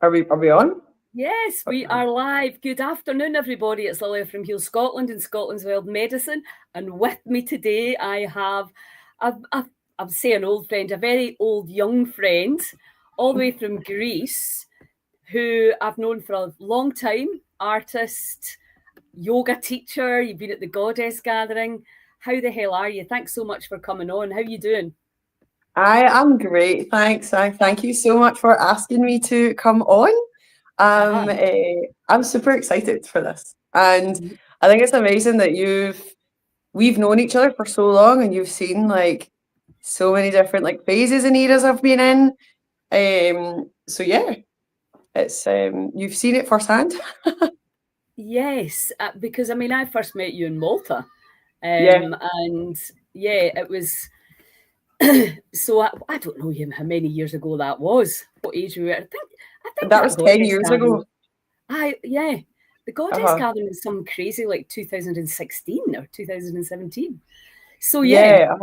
Are we on? Yes, we are live. Good afternoon, everybody. It's Lily from Heal Scotland and Scotland's Wild Medicine. And with me today, I have, I'm saying an old friend, a very old young friend, all the way from Greece, who I've known for a long time, artist, yoga teacher. You've been at the Goddess Gathering. How the hell are you? Thanks so much for coming on. How are you doing? I am great, thanks. I thank you so much for asking me to come on. Uh-huh. I'm super excited for this, and I think it's amazing that we've known each other for so long, and you've seen like so many different like phases and eras I've been in. So yeah, it's you've seen it firsthand. Yes, because I mean, I first met you in Malta. Yeah, And yeah, it was so I don't know how many years ago that was. What age we were? I think that that was 10 Goddess years Gathering. ago. Yeah, the Goddess Uh-huh. Gathering was some crazy like 2016 or 2017. So yeah, Yeah,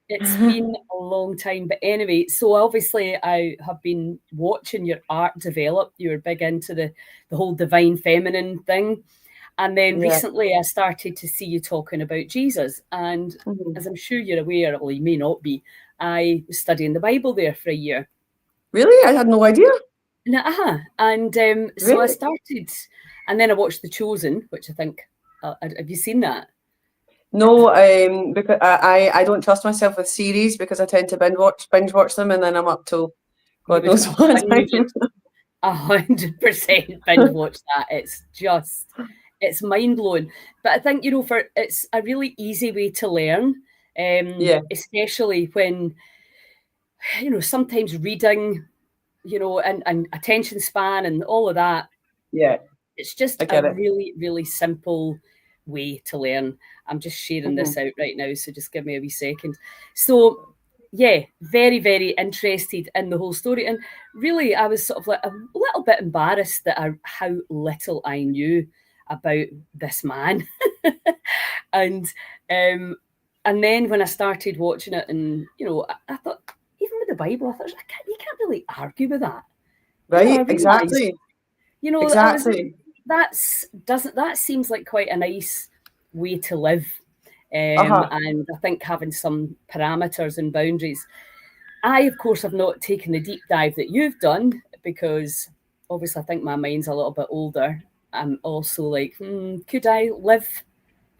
it's uh-huh. been a long time. But anyway, so obviously I have been watching your art develop. You were big into the whole divine feminine thing. And then Yeah. recently I started to see you talking about Jesus. And Mhm. as I'm sure you're aware, or you may not be, I was studying the Bible there for a year. Really? I had no idea. And so I Really? started, and then I watched The Chosen, which I think, have you seen that? No, because I don't trust myself with series because I tend to binge watch them and then I'm up till You God would knows what time. 100% binge watch that. It's mind blowing. But I think, it's a really easy way to learn, Yeah, especially when, sometimes reading, and attention span and all of that. yeah, It's just I a get it. really, really simple way to learn. I'm just sharing Hmm. this out right now, so just give me a wee second. So, yeah, very, very interested in the whole story. And really, I was sort of like a little bit embarrassed that how little I knew about this man. and um, and then when I started watching it, and I thought, even with the Bible, I thought you can't really argue with that. I Right? realised, Exactly. I was Exactly. that's doesn't that seems like quite a nice way to live. Uh-huh. And I think having some parameters and boundaries. I, of course, have not taken the deep dive that you've done because obviously I think my mind's a little bit older. I'm also like, could I live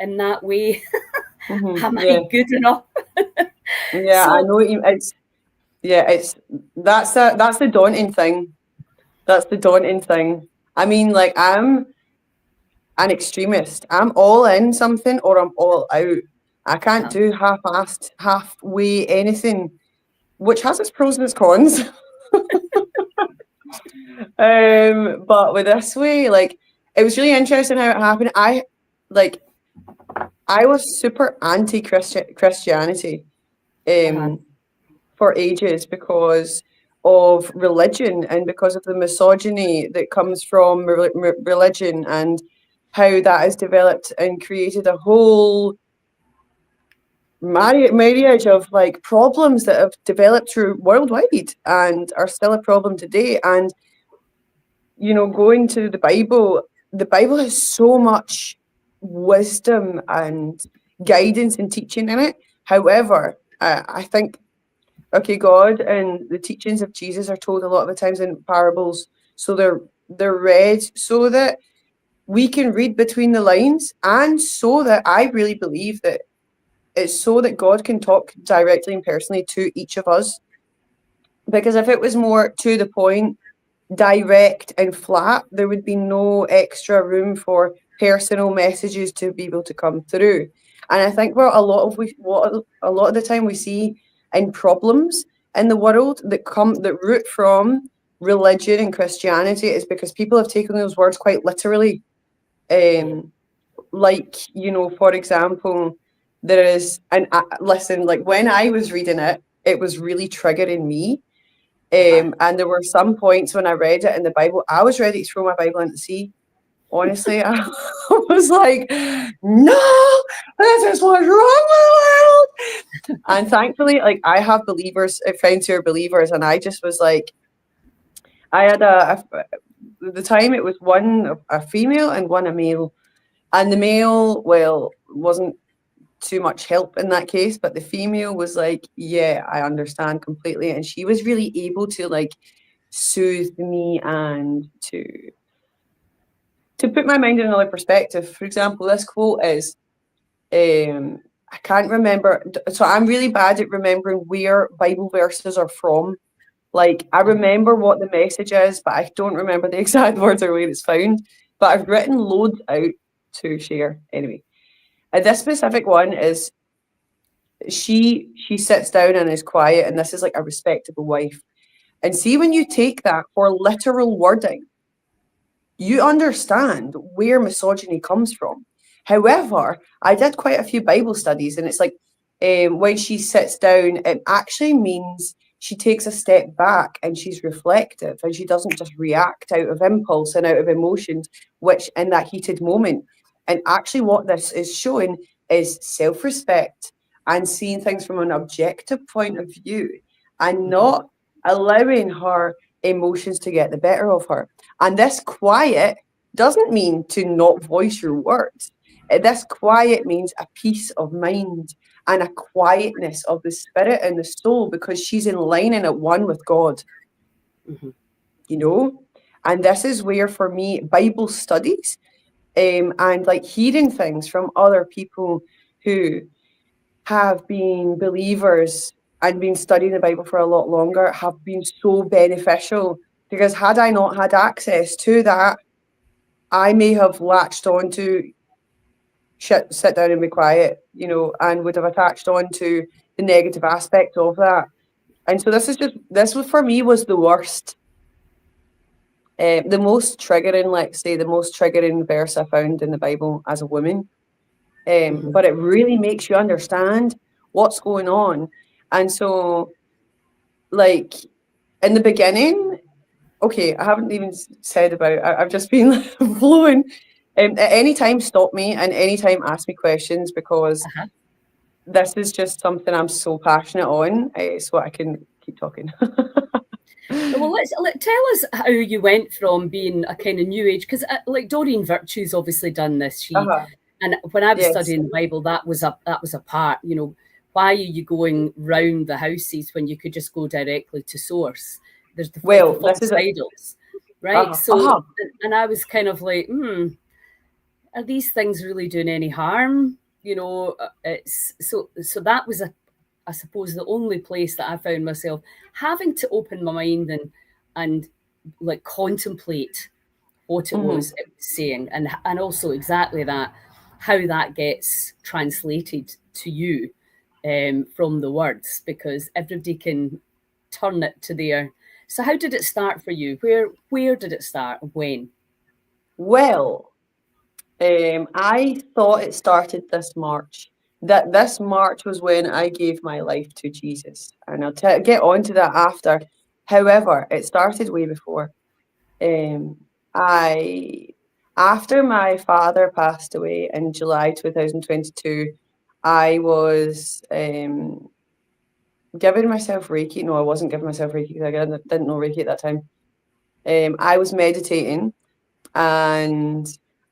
in that way? Am I Yeah. good enough? Yeah, I So, know it's yeah, it's that's the daunting thing. That's the daunting thing. I mean, like I'm an extremist. I'm all in something or I'm all out. I can't uh-huh, do half-assed, halfway anything, which has its pros and its cons. But with this way, like it was really interesting how it happened. Like I was super Christianity uh-huh, um for ages because of religion and because of the misogyny that comes from religion and how that has developed and created a whole marriage of like problems that have developed through worldwide and are still a problem today. And going to the Bible has so much wisdom and guidance and teaching in it. However, I think, okay, God and the teachings of Jesus are told a lot of the times in parables, so they're read so that we can read between the lines, and so that I really believe that it's so that God can talk directly and personally to each of us. Because if it was more to the point, direct and flat, there would be no extra room for personal messages to be able to come through. And I think what a lot of the time we see in problems in the world that root from religion and Christianity is because people have taken those words quite literally. yeah, Like, for example, there is and listen, like when I was reading it, it was really triggering me, uh-huh. and there were some points when I read it in the Bible, I was ready to throw my Bible into the sea. Honestly, I was like, no, this is what's wrong with the world. And thankfully, like I have believers, friends who are believers, and I just was like, I had at the time it was one a female and one a male, and the male, well, wasn't too much help in that case, but the female was like, yeah, I understand completely, and she was really able to like soothe me and to put my mind in another perspective. For example, this quote is, I can't remember, so I'm really bad at remembering where Bible verses are from. Like, I remember what the message is, but I don't remember the exact words or where it's found. But I've written loads out to share anyway. And this specific one is she sits down and is quiet, and this is like a respectable wife. And see, when you take that for literal wording, you understand where misogyny comes from. However, I did quite a few Bible studies, and it's like when she sits down, it actually means she takes a step back and she's reflective and she doesn't just react out of impulse and out of emotions, which in that heated moment. And actually, what this is showing is self respect and seeing things from an objective point of view and not allowing her emotions to get the better of her. And this quiet doesn't mean to not voice your words. This quiet means a peace of mind and a quietness of the spirit and the soul because she's in line and at one with God, you know? And this is where, for me, Bible studies and like hearing things from other people who have been believers and been studying the Bible for a lot longer have been so beneficial because had I not had access to that, I may have latched on to sit down and be quiet, you know, and would have attached on to the negative aspect of that. And so this was for me was the worst, the most triggering, let's say, the most triggering verse I found in the Bible as a woman. But it really makes you understand what's going on. And so, like, in the beginning, okay, I haven't even said about, I've just been flowing. At any time, stop me and any time ask me questions because this is just something I'm so passionate on, so I can keep talking. Well, tell us how you went from being a kind of new age, because like Doreen Virtue's obviously done this. And when I was Yes. studying the Bible, that was a part. You know, why are you going round the houses when you could just go directly to source? There's the false idols, right? And I was kind of like, are these things really doing any harm? You know, it's so that was I suppose the only place that I found myself having to open my mind and like contemplate what it was saying, and also exactly that, how that gets translated to you from the words, because everybody can turn it to their. So how did it start for you? Where did it start? When? Well, I thought it started this March. That this March was when I gave my life to Jesus, and I'll get on to that after. However, it started way before. I After my father passed away in July 2022, I was giving myself Reiki. No, I wasn't giving myself Reiki because I didn't know Reiki at that time. I was meditating and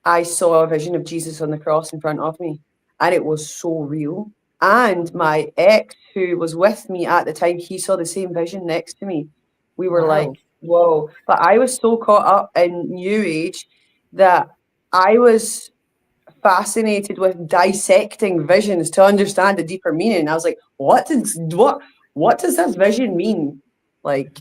I saw a vision of Jesus on the cross in front of me, and it was so real. And my ex, who was with me at the time, he saw the same vision next to me. We were like, Wow. whoa. But I was so caught up in New Age that I was fascinated with dissecting visions to understand the deeper meaning. I was like, what does this vision mean? Like,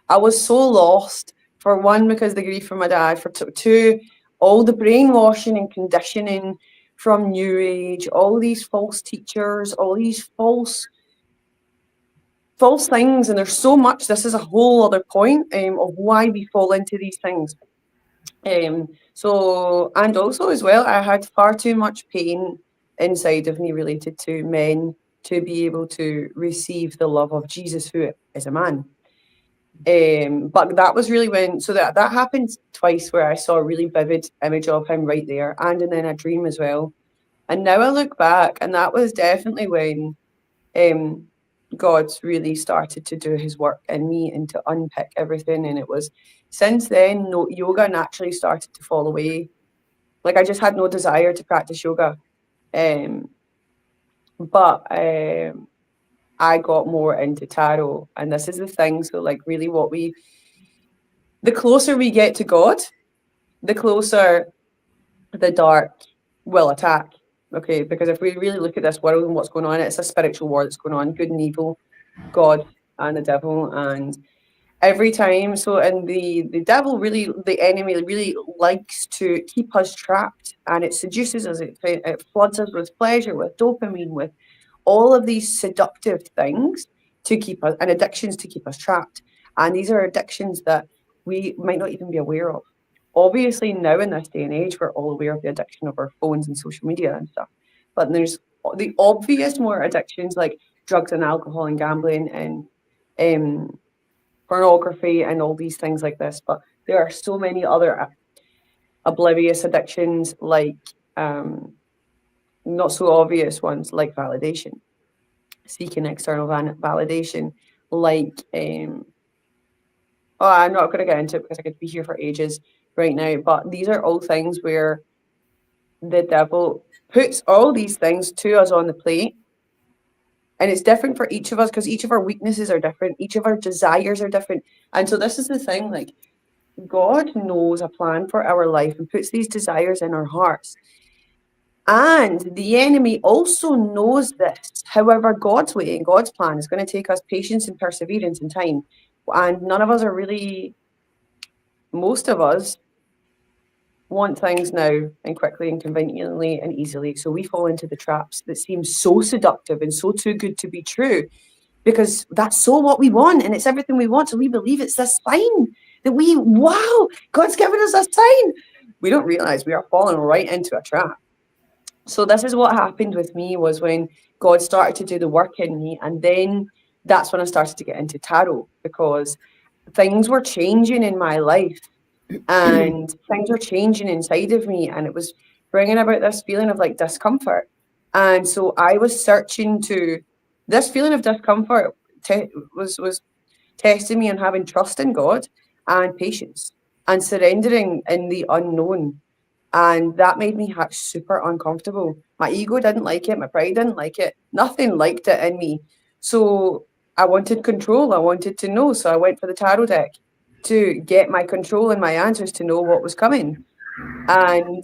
I was so lost. For one, because the grief from my dad. For two, all the brainwashing and conditioning from New Age, all these false teachers, all these false things. And there's so much. This is a whole other point of why we fall into these things. So, and also as well, I had far too much pain inside of me related to men to be able to receive the love of Jesus, who is a man. But that was really when, so that happened twice where I saw a really vivid image of him right there, and then a dream as well. And now I look back, and that was definitely when God really started to do his work in me and to unpick everything. And it was since then, no, yoga naturally started to fall away. Like I just had no desire to practice yoga. Um, but I got more into tarot. And this is the thing. So like really the closer we get to God, the closer the dark will attack. Okay, because if we really look at this world and what's going on, it's a spiritual war that's going on, good and evil, God and the devil, and every time. So, and the devil really, the enemy really likes to keep us trapped, and it seduces us. It floods us with pleasure, with dopamine, with all of these seductive things to keep us, and addictions to keep us trapped. And these are addictions that we might not even be aware of. Obviously, now in this day and age, we're all aware of the addiction of our phones and social media and stuff. But there's the obvious more addictions like drugs and alcohol and gambling and pornography and all these things like this. But there are so many other oblivious addictions, like not so obvious ones, like validation, seeking external validation, like oh, I'm not going to get into it because I could be here for ages right now. But these are all things where the devil puts all these things to us on the plate. And it's different for each of us because each of our weaknesses are different. Each of our desires are different. And so this is the thing, like God knows a plan for our life and puts these desires in our hearts. And the enemy also knows this. However, God's way and God's plan is going to take us patience and perseverance and time. And none of us are really, most of us want things now and quickly and conveniently and easily. So we fall into the traps that seem so seductive and so too good to be true because that's so what we want and it's everything we want. So we believe it's this sign that wow, God's given us a sign. We don't realize we are falling right into a trap. So this is what happened with me was when God started to do the work in me. And then that's when I started to get into tarot because things were changing in my life and things were changing inside of me. And it was bringing about this feeling of like discomfort. And so I was searching to this feeling of discomfort was testing me on having trust in God and patience and surrendering in the unknown. And that made me super uncomfortable. My ego didn't like it. My pride didn't like it. Nothing liked it in me. So I wanted control. I wanted to know. So I went for the tarot deck to get my control and my answers to know what was coming. And,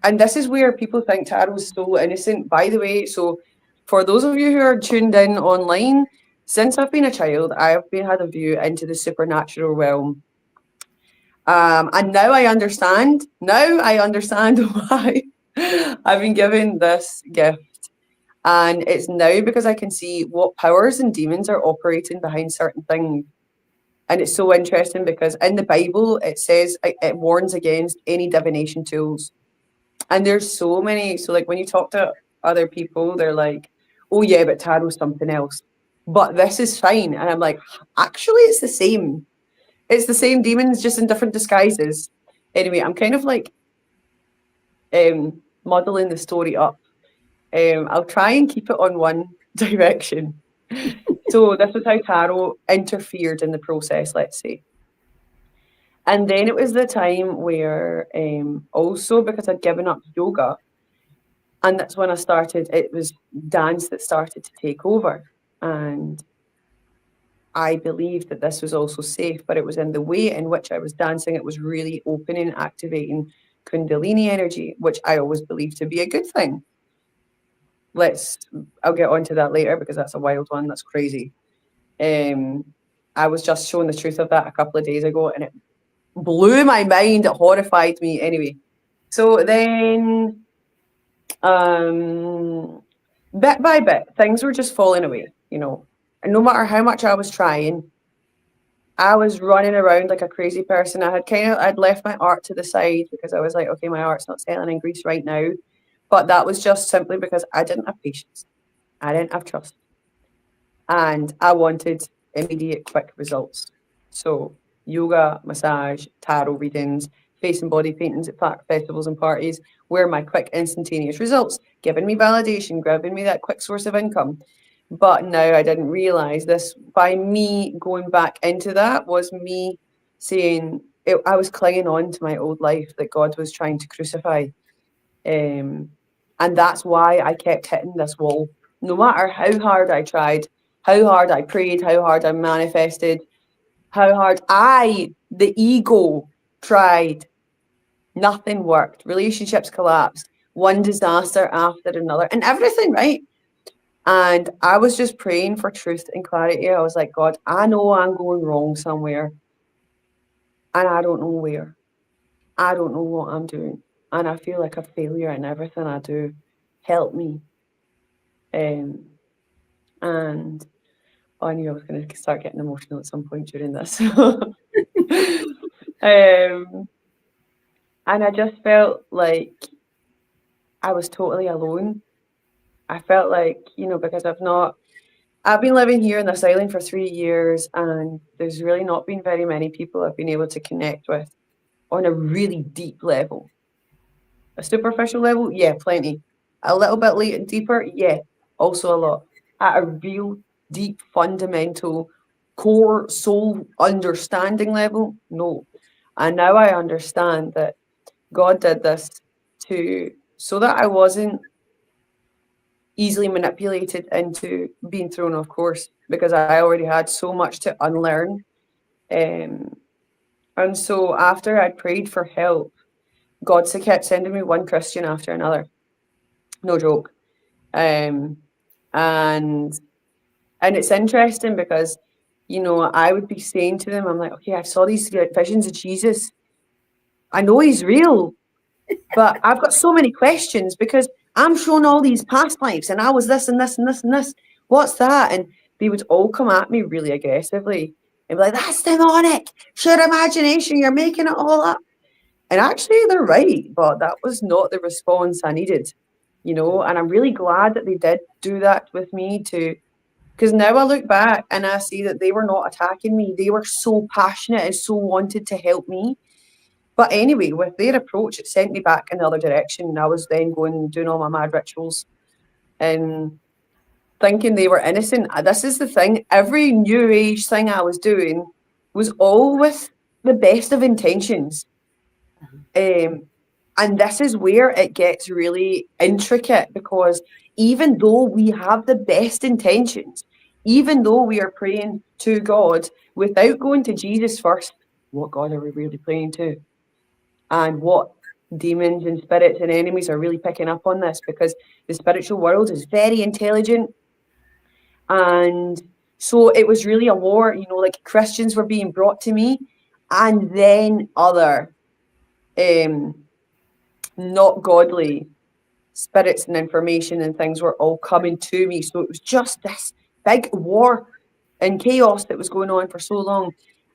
and this is where people think tarot is so innocent, by the way. So for those of you who are tuned in online, since I've been a child, had a view into the supernatural realm. And now I understand. Now I understand why I've been given this gift. And it's now because I can see what powers and demons are operating behind certain things. And it's so interesting because in the Bible, it says it warns against any divination tools. And there's so many. So, like, when you talk to other people, they're like, oh, yeah, but tarot's something else. But this is fine. And I'm like, actually, it's the same. It's the same demons, just in different disguises. Anyway, I'm kind of like modeling the story up. I'll try and keep it on one direction. So this was how tarot interfered in the process, let's say. And then it was the time where also because I'd given up yoga, and that's when I started, it was dance that started to take over. And I believed that this was also safe, but it was in the way in which I was dancing. It was really opening, activating Kundalini energy, which I always believed to be a good thing. I'll get onto that later because that's a wild one. That's crazy. I was just shown the truth of that a couple of days ago and it blew my mind. It horrified me. Anyway, so then bit by bit, things were just falling away, and no matter how much I was trying, I was running around like a crazy person. I'd left my art to the side because I was like, okay, my art's not selling in Greece right now. But that was just simply because I didn't have patience. I didn't have trust. And I wanted immediate, quick results. So yoga, massage, tarot readings, face and body paintings at festivals and parties were my quick, instantaneous results, giving me validation, giving me that quick source of income. But now I didn't realise this. By me going back into that was me saying I was clinging on to my old life that God was trying to crucify. And that's why I kept hitting this wall. No matter how hard I tried, how hard I prayed, how hard I manifested, how hard the ego, tried, nothing worked. Relationships collapsed, one disaster after another, and everything, right? And I was just praying for truth and clarity. I was like, God, I know I'm going wrong somewhere, and I don't know where. I don't know what I'm doing, and I feel like a failure in everything I do. Help me. And I knew I was going to start getting emotional at some point during this. And I just felt like I was totally alone. I felt like, because I've been living here in this island for 3 years, and there's really not been very many people I've been able to connect with on a really deep level. A superficial level, yeah, plenty. A little bit deeper, yeah, also a lot. At a real deep, fundamental, core soul understanding level, no. And now I understand that God did this so that I wasn't easily manipulated into being thrown off course, because I already had so much to unlearn. And so after I prayed for help, God kept sending me one Christian after another. No joke. And it's interesting because, I would be saying to them, I'm like, okay, I saw these visions of Jesus. I know he's real, but I've got so many questions because I'm shown all these past lives and I was this and this and this and this. What's that? And they would all come at me really aggressively and be like, that's demonic. Sheer imagination. You're making it all up. And actually, they're right, but that was not the response I needed, and I'm really glad that they did do that with me too. Because now I look back and I see that they were not attacking me. They were so passionate and so wanted to help me. But anyway, with their approach, it sent me back in the other direction. And I was then going and doing all my mad rituals and thinking they were innocent. This is the thing. Every new age thing I was doing was all with the best of intentions. And this is where it gets really intricate, because even though we have the best intentions, even though we are praying to God without going to Jesus first, what God are we really praying to? And what demons and spirits and enemies are really picking up on this, because the spiritual world is very intelligent. And so it was really a war, like Christians were being brought to me, and then other not godly spirits and information and things were all coming to me. So it was just this big war and chaos that was going on for so long.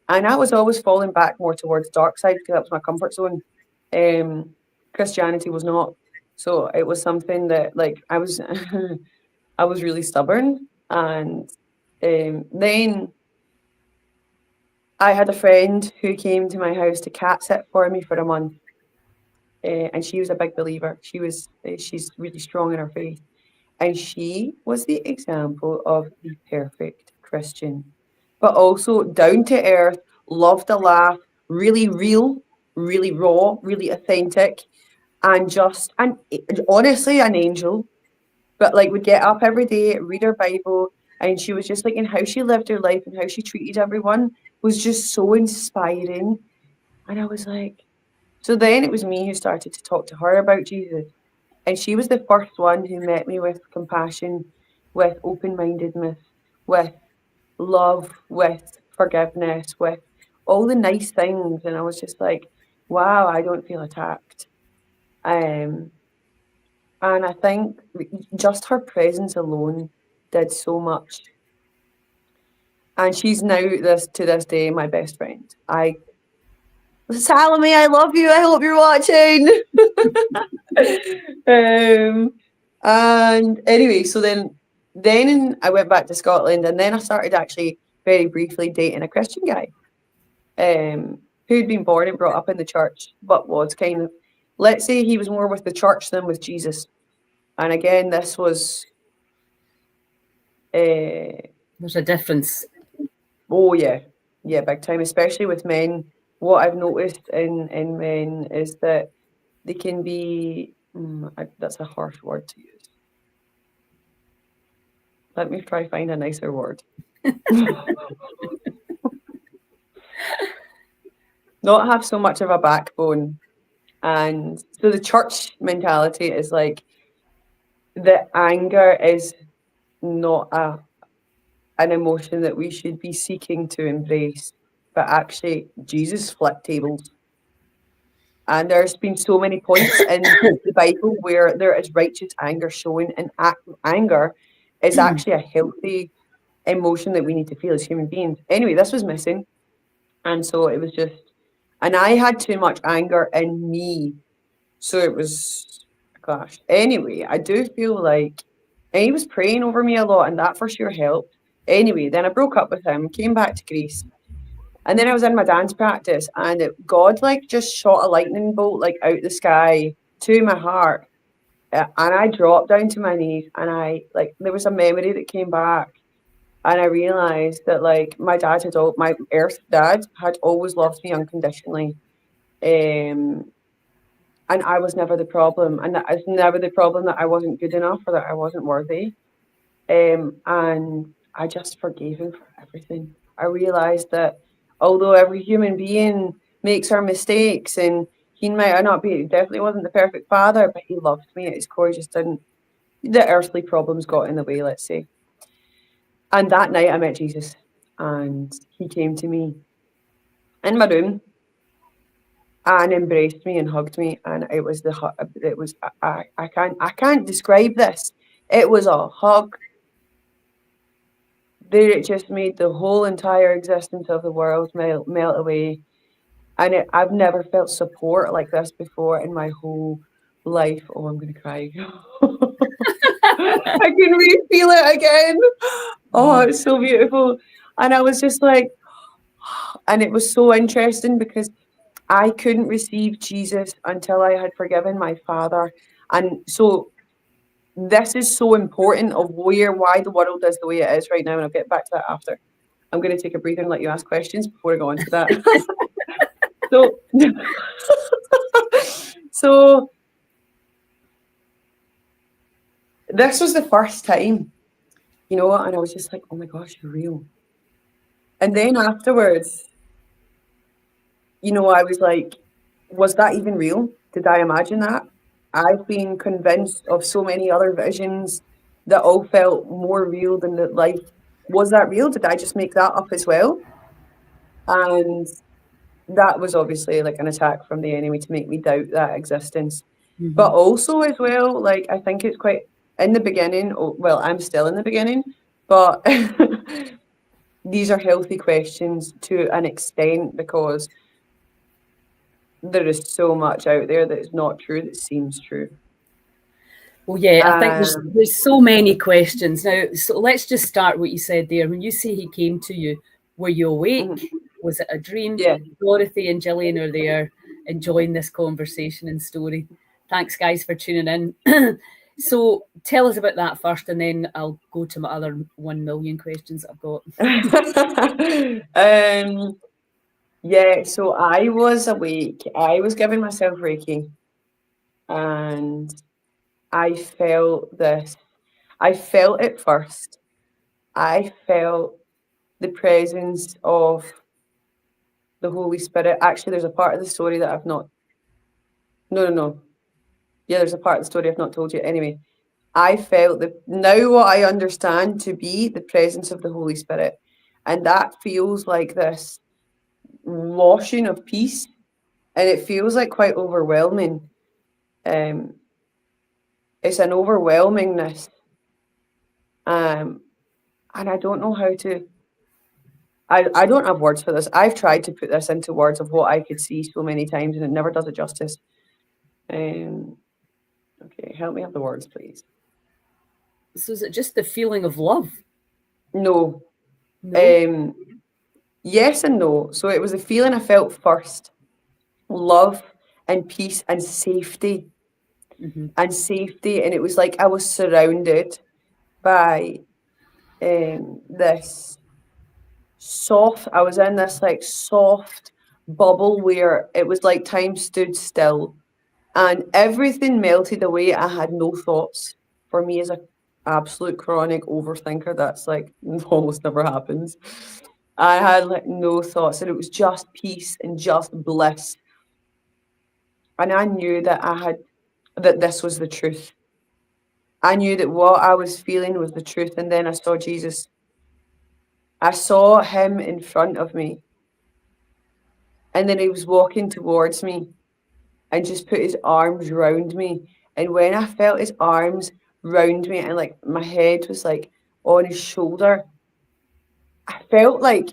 And I was always falling back more towards dark side because that was my comfort zone. Christianity was not. So it was something that, like, I was I was really stubborn. And then I had a friend who came to my house to cat sit for me for a month. And she was a big believer. She's really strong in her faith. And she was the example of the perfect Christian, but also down to earth, loved a laugh, really real, really raw, really authentic, and honestly an angel. But like, would get up every day, read her Bible, and she was just like, and how she lived her life and how she treated everyone was just so inspiring. And I was like, so then it was me who started to talk to her about Jesus. And she was the first one who met me with compassion, with open-mindedness, with love, with forgiveness, with all the nice things. And I was just like, wow, I don't feel attacked. And I think just her presence alone did so much. And she's now to this day my best friend. Salome, I love you. I hope you're watching. And anyway, so then I went back to Scotland, and then I started actually very briefly dating a Christian guy. who'd been born and brought up in the church, but was kind of, let's say he was more with the church than with Jesus. And again, this was, There's a difference. oh yeah, big time, especially with men. What I've noticed in men is that they can be, that's a harsh word to use. Let me try find a nicer word. Not have so much of a backbone. And so the church mentality is like the anger is not an emotion that we should be seeking to embrace, but actually Jesus flipped tables. And there's been so many points in the Bible where there is righteous anger shown, and anger is actually a healthy emotion that we need to feel as human beings. Anyway, this was missing. And so it was just, and I had too much anger in me. So it was a clash. Anyway, I do feel like, and he was praying over me a lot, and that for sure helped. Anyway, then I broke up with him, came back to Greece, and then I was in my dance practice, and God like just shot a lightning bolt like out the sky to my heart, and I dropped down to my knees, and I like there was a memory that came back, and I realized that like my earth dad had always loved me unconditionally, and I was never the problem, and that it's never the problem that I wasn't good enough or that I wasn't worthy, and I just forgave him for everything. I realized that although every human being makes our mistakes, and he might not be, definitely wasn't the perfect father, but he loved me at his core. He just didn't. The earthly problems got in the way, let's say. And that night, I met Jesus, and he came to me in my room and embraced me and hugged me, and it was I can't describe this. It was a hug there. It just made the whole entire existence of the world melt away, and I've never felt support like this before in my whole life. Oh, I'm gonna cry. I can re-feel it again. Oh, it's so beautiful. And I was just like, and it was so interesting because I couldn't receive Jesus until I had forgiven my father. And so this is so important of why the world is the way it is right now. And I'll get back to that after. I'm going to take a breather and let you ask questions before I go on to that. so, so this was the first time, and I was just like, oh my gosh, you're real. And then afterwards, I was like, was that even real? Did I imagine that? I've been convinced of so many other visions that all felt more real than that life. Was that real? Did I just make that up as well? And that was obviously like an attack from the enemy to make me doubt that existence. Mm-hmm. But also as well, like I think it's quite in the beginning, well, I'm still in the beginning, but these are healthy questions to an extent because there is so much out there that is not true that seems true. Well, yeah, I think there's so many questions. Now, so let's just start what you said there. When you say he came to you, were you awake? Mm-hmm. Was it a dream? Yeah. Dorothy and Gillian are there enjoying this conversation and story. Thanks, guys, for tuning in. So tell us about that first, and then I'll go to my other 1 million questions I've got. Yeah, so I was awake. I was giving myself Reiki, and I felt this. I felt it first. I felt the presence of the Holy Spirit. Actually, there's a part of the story that I've not. No. Yeah, there's a part of the story I've not told you. Anyway, I felt now what I understand to be the presence of the Holy Spirit, and that feels like this washing of peace, and it feels like quite overwhelming. It's an overwhelmingness, and I don't know how to. I don't have words for this. I've tried to put this into words of what I could see so many times, and it never does it justice. Okay, help me have the words, please. So is it just the feeling of love? No. Yes and no. So it was a feeling I felt first: love and peace and safety. Mm-hmm. And safety. And it was like I was surrounded by this soft, I was in this like soft bubble where it was like time stood still and everything melted away. I had no thoughts. For me as a absolute chronic overthinker, that's like almost never happens. I had like no thoughts and it was just peace and just bliss. And I knew that that this was the truth. I knew that what I was feeling was the truth. And then I saw Jesus. I saw him in front of me. And then he was walking towards me and just put his arms round me. And when I felt his arms round me and like my head was like on his shoulder, I felt like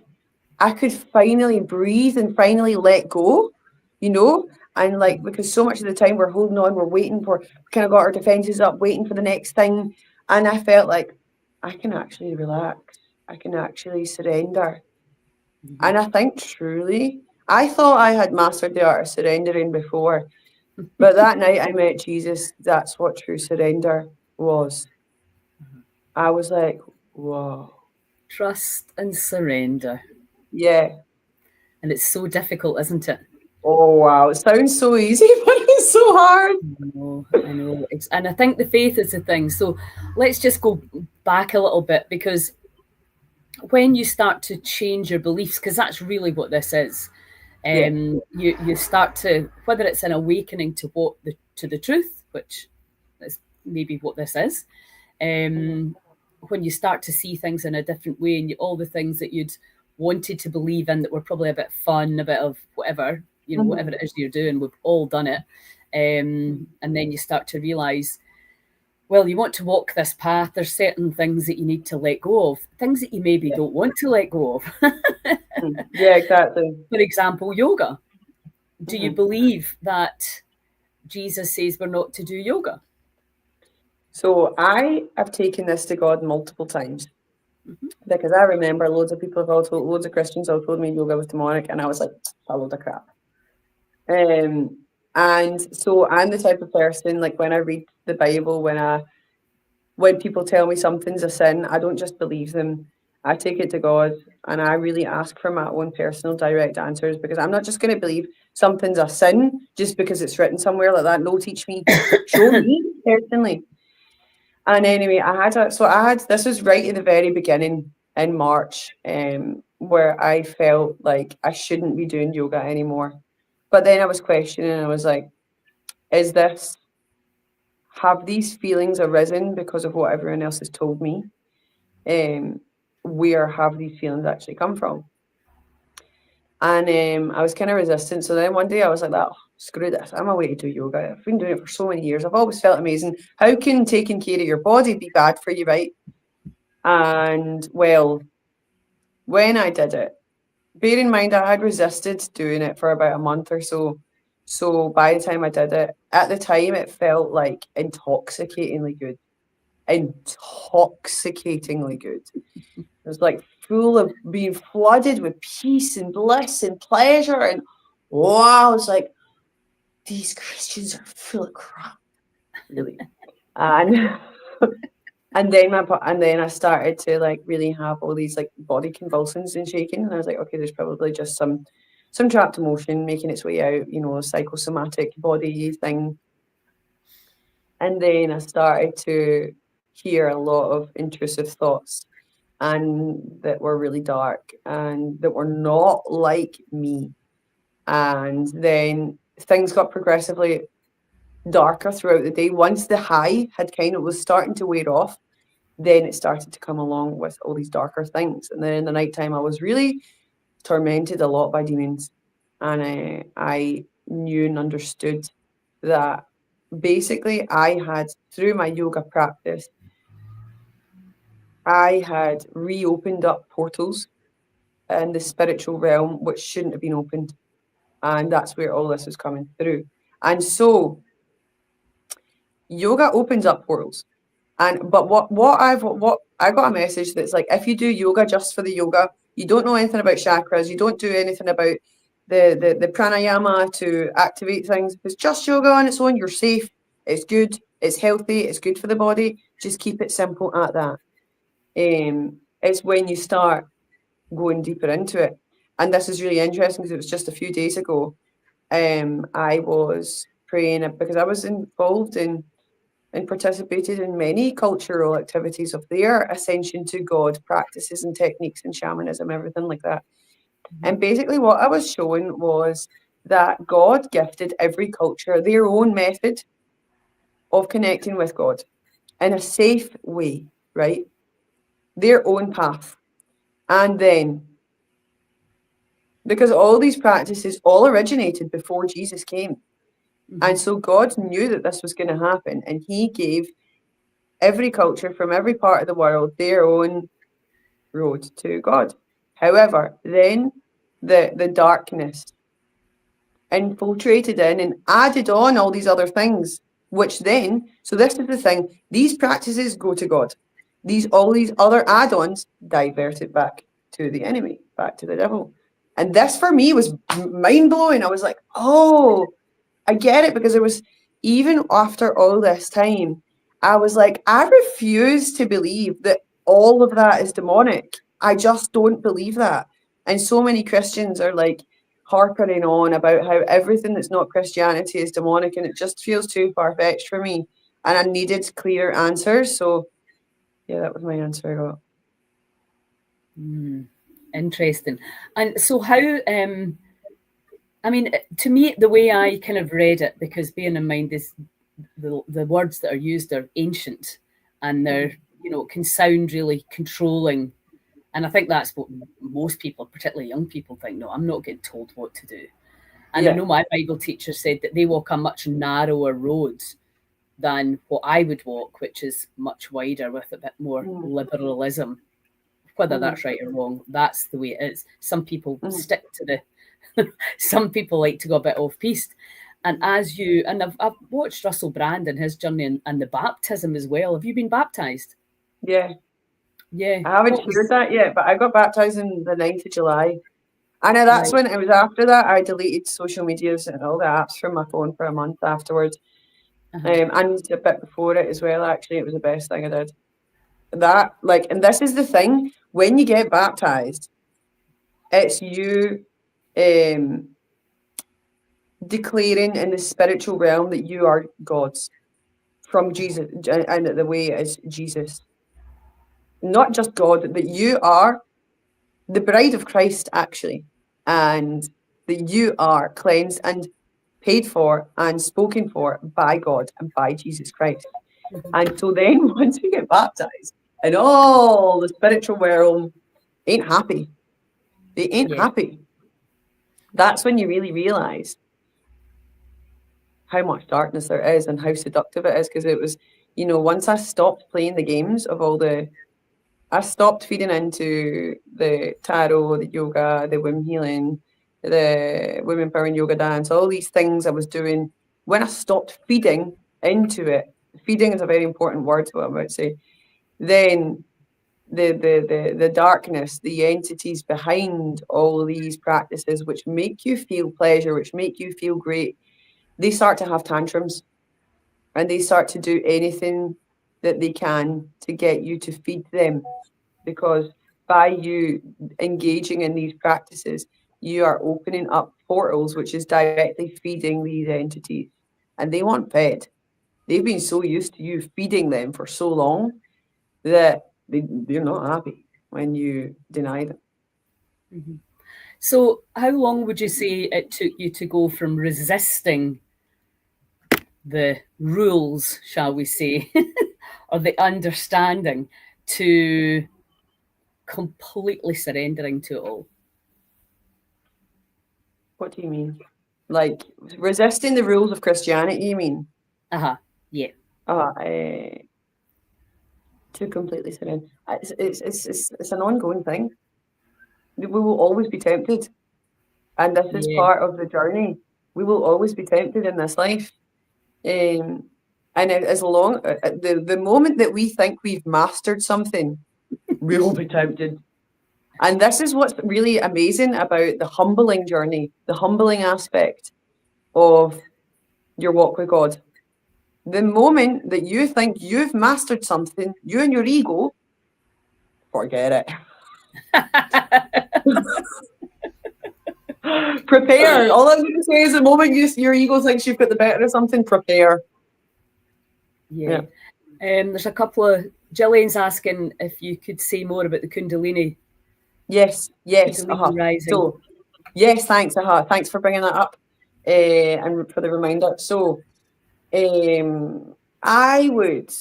I could finally breathe and finally let go, you know? And like, because so much of the time we're holding on, we're waiting for, we kind of got our defenses up, waiting for the next thing. And I felt like I can actually relax, I can actually surrender. Mm-hmm. And I think truly, I thought I had mastered the art of surrendering before, but that night I met Jesus. That's what true surrender was. I was like, whoa. Trust and surrender. Yeah. And it's so difficult, isn't it? Oh, wow. It sounds so easy, but it's so hard. I know. And I think the faith is the thing. So let's just go back a little bit, because when you start to change your beliefs, because that's really what this is, Yeah. you start to, whether it's an awakening to the truth, which is maybe what this is, when you start to see things in a different way, and all the things that you'd wanted to believe in that were probably a bit fun, a bit of whatever, whatever it is you're doing, we've all done it. And then you start to realize, well, you want to walk this path, there's certain things that you need to let go of, things that you maybe Yeah. don't want to let go of. Yeah, exactly. For example, yoga. Do you Mhm. believe that Jesus says we're not to do yoga? So I have taken this to God multiple times Mm-hmm. because I remember loads of people have all told, loads of Christians have told me yoga was demonic, and I was like, a load of crap. And so I'm the type of person, like when I read the Bible, when people tell me something's a sin, I don't just believe them. I take it to God and I really ask for my own personal direct answers, because I'm not just going to believe something's a sin just because it's written somewhere like that. No, teach me, show me personally. And anyway, this was right at the very beginning in March, where I felt like I shouldn't be doing yoga anymore. But then I was questioning, and I was like, is this, have these feelings arisen because of what everyone else has told me? Where have these feelings actually come from? And I was kind of resistant. So then one day I was like, oh, screw this. I'm away to do yoga. I've been doing it for so many years. I've always felt amazing. How can taking care of your body be bad for you, right? And well, when I did it, bear in mind I had resisted doing it for about a month or so. So by the time I did it, at the time it felt like intoxicatingly good. Intoxicatingly good. It was like full of being flooded with peace and bliss and pleasure. And wow, I was like, these Christians are full of crap, really. And and then I started to like really have all these like body convulsions and shaking. And I was like, okay, there's probably just some trapped emotion making its way out, a psychosomatic body thing. And then I started to hear a lot of intrusive thoughts, and that were really dark and that were not like me. And then things got progressively darker throughout the day. Once the high had kind of was starting to wear off, then it started to come along with all these darker things. And then in the nighttime, I was really tormented a lot by demons. And I knew and understood that basically I had, through my yoga practice, I had reopened up portals in the spiritual realm which shouldn't have been opened. And that's where all this was coming through. And so yoga opens up portals. And but what I got a message that's like, if you do yoga just for the yoga, You don't know anything about chakras. You don't do anything about the pranayama to activate things. If it's just yoga on its own, you're safe. It's good. It's healthy. It's good for the body. Just keep it simple at that. It's when you start going deeper into it. And this is really interesting because it was just a few days ago. I was praying because I was involved in and participated in many cultural activities of their ascension to God practices and techniques and shamanism, everything like that. And basically, what I was shown was that God gifted every culture their own method of connecting with God in a safe way, right? Their own path. And then, because all these practices all originated before Jesus came. And so God knew that this was going to happen, and He gave every culture from every part of the world their own road to God. However, then the darkness infiltrated in and added on all these other things, which then, so this is the thing, these practices go to God. All these other add-ons divert it back to the enemy, back to the devil. And this for me was mind-blowing. I was like, oh, I get it, because it was, even after all this time, I was like, I refuse to believe that all of that is demonic. I just don't believe that. And so many Christians are like harping on about how everything that's not Christianity is demonic, and it just feels too far-fetched for me. And I needed clearer answers. So yeah, that was my answer I got. Interesting. And so how, I mean, to me, the way I kind of read it, because bearing in mind this, the words that are used are ancient, and they're, can sound really controlling. And I think that's what most people, particularly young people, think. No, I'm not getting told what to do. And I know my Bible teacher said that they walk a much narrower road than what I would walk, which is much wider with a bit more liberalism. Whether that's right or wrong, that's the way it is. Some people stick to the, some people like to go a bit off piste. And I've watched Russell Brand and his journey and the baptism as well. Have you been baptized? Yeah. Yeah. I haven't shared that yet, but I got baptized on the 9th of July. I know that's when it was after that I deleted social medias and all the apps from my phone for a month afterwards. And a bit before it as well, actually. It was the best thing I did. That, and this is the thing, when you get baptized, it's you declaring in the spiritual realm that you are God's from Jesus, and that the way is Jesus. Not just God, that you are the bride of Christ, actually, and that you are cleansed and paid for and spoken for by God and by Jesus Christ. And so then once we get baptized, and all the spiritual world ain't happy. They ain't happy. That's when you really realize how much darkness there is and how seductive it is. Because it was, once I stopped playing the games of I stopped feeding into the tarot, the yoga, the womb healing, the women empowering yoga dance, all these things I was doing. When I stopped feeding into it, feeding is a very important word to what I'm about to say, then the darkness, the entities behind all these practices, which make you feel pleasure, which make you feel great, they start to have tantrums, and they start to do anything that they can to get you to feed them. Because by you engaging in these practices, you are opening up portals, which is directly feeding these entities. And they want fed. They've been so used to you feeding them for so long that they're not happy when you deny them. So how long would you say it took you to go from resisting the rules, shall we say, or the understanding, to completely surrendering to it all? What do you mean? Like resisting the rules of Christianity, you mean? Yeah. To completely surrender. It's an ongoing thing. We will always be tempted. And this is part of the journey. We will always be tempted in this life. And as long, the moment that we think we've mastered something, we will be tempted. And this is what's really amazing about the humbling journey, the humbling aspect of your walk with God. The moment that you think you've mastered something, you and your ego, forget it. Prepare. All I'm going to say is the moment your ego thinks you've got the better of something, prepare. Yeah. There's a couple of Gillian's asking if you could say more about the Kundalini. Yes. Kundalini rising. So, yes, thanks. Thanks for bringing that up and for the reminder. So, I would,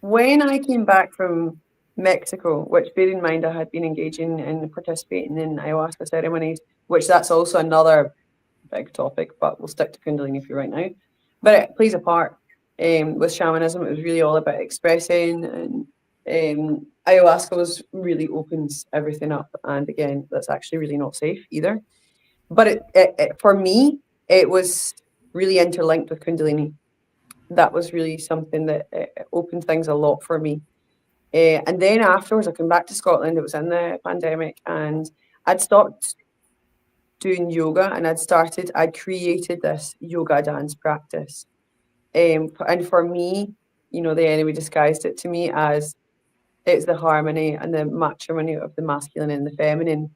when I came back from Mexico, which bear in mind I had been engaging and participating in ayahuasca ceremonies, which that's also another big topic, but we'll stick to Kundalini for right now. But it plays a part with shamanism. It was really all about expressing, and ayahuasca really opens everything up. And again, that's actually really not safe either. But for me, it was really interlinked with Kundalini. That was really something that opened things a lot for me. And then afterwards, I came back to Scotland. It was in the pandemic, and I'd stopped doing yoga, and I'd created this yoga dance practice. And for me, the enemy disguised it to me as it's the harmony and the matrimony of the masculine and the feminine.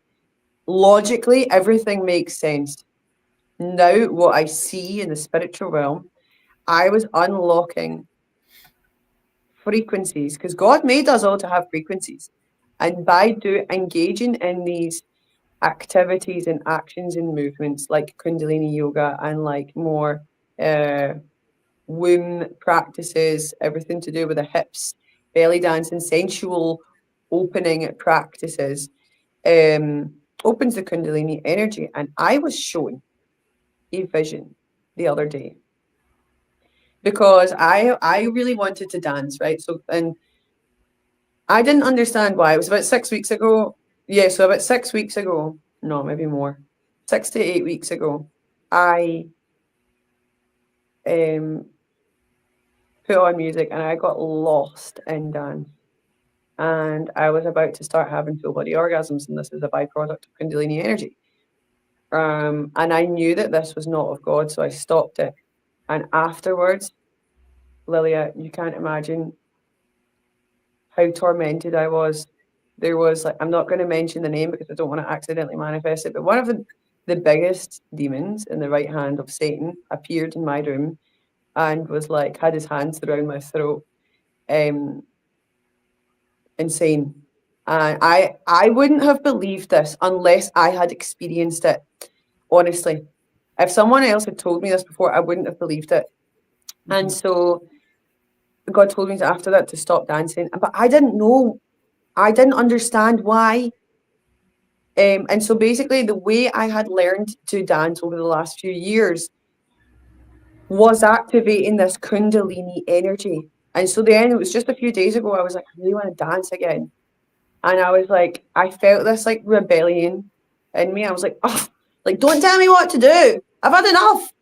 Logically, everything makes sense. Now, what I see in the spiritual realm, I was unlocking frequencies because God made us all to have frequencies. And by engaging in these activities and actions and movements like Kundalini yoga and like more womb practices, everything to do with the hips, belly dance, and sensual opening practices, opens the Kundalini energy. And I was shown a vision the other day because I really wanted to dance, right? So, and I didn't understand why. It was about 6 weeks ago. Yeah, so about 6 weeks ago, no, maybe more, 6 to 8 weeks ago, I put on music and I got lost in dance. And I was about to start having full body orgasms, and this is a byproduct of Kundalini energy. And I knew that this was not of God, so I stopped it. And afterwards, Lilia, you can't imagine how tormented I was. There was I'm not going to mention the name because I don't want to accidentally manifest it, but one of the biggest demons in the right hand of Satan appeared in my room and was had his hands around my throat. Insane. And I wouldn't have believed this unless I had experienced it. Honestly, if someone else had told me this before, I wouldn't have believed it. Mm-hmm. And so God told me after that to stop dancing, but I didn't know. I didn't understand why. And so basically the way I had learned to dance over the last few years was activating this Kundalini energy. And so then it was just a few days ago, I was like, I really want to dance again. And I was like, I felt this rebellion in me. I was like, oh, don't tell me what to do. I've had enough.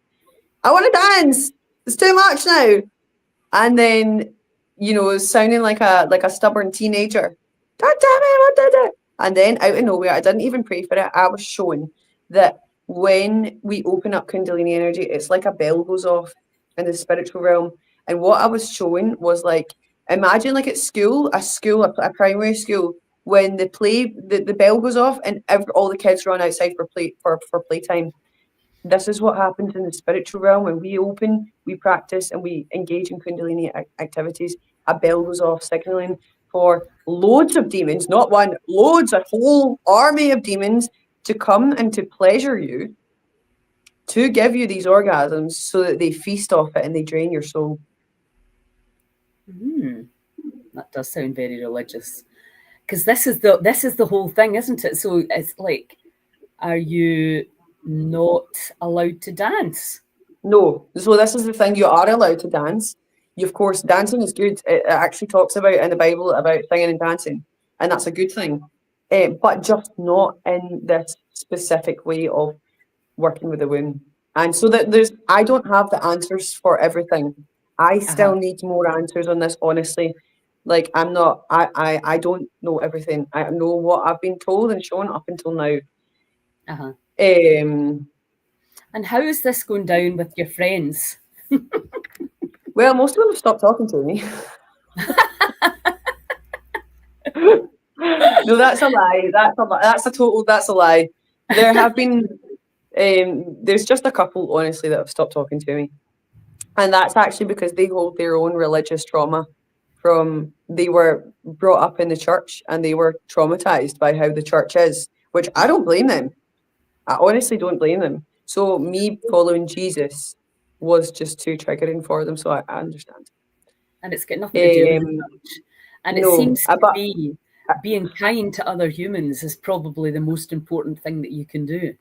I want to dance. It's too much now. And then, sounding like a stubborn teenager. Don't tell me what to do. And then out of nowhere, I didn't even pray for it. I was shown that when we open up Kundalini energy, it's like a bell goes off in the spiritual realm. And what I was shown was imagine at school, a primary school, when the bell goes off and all the kids run outside for playtime. This is what happens in the spiritual realm when we open, we practice, and we engage in Kundalini activities. A bell goes off, signaling for loads of demons, not one, loads, a whole army of demons to come and to pleasure you, to give you these orgasms so that they feast off it and they drain your soul. That does sound very religious. Because this is the whole thing, isn't it? So it's are you not allowed to dance? No. So this is the thing, you are allowed to dance. Of course, dancing is good. It actually talks about in the Bible about singing and dancing, and that's a good thing. But just not in this specific way of working with the womb. And so that I don't have the answers for everything. I still need more answers on this, honestly. Like I'm not. I don't know everything. I know what I've been told and shown up until now. Uh-huh. Um, And how is this going down with your friends? well, most of them have stopped talking to me. No, that's a lie. That's a total. That's a lie. There have been. There's just a couple, honestly, that have stopped talking to me, and that's actually because they hold their own religious trauma from they were brought up in the church and they were traumatized by how the church is, which I don't blame them. I honestly don't blame them. So me following Jesus was just too triggering for them. So I understand. And it's got nothing to do with the Um, church. And it no, seems to but be being kind to other humans is probably the most important thing that you can do.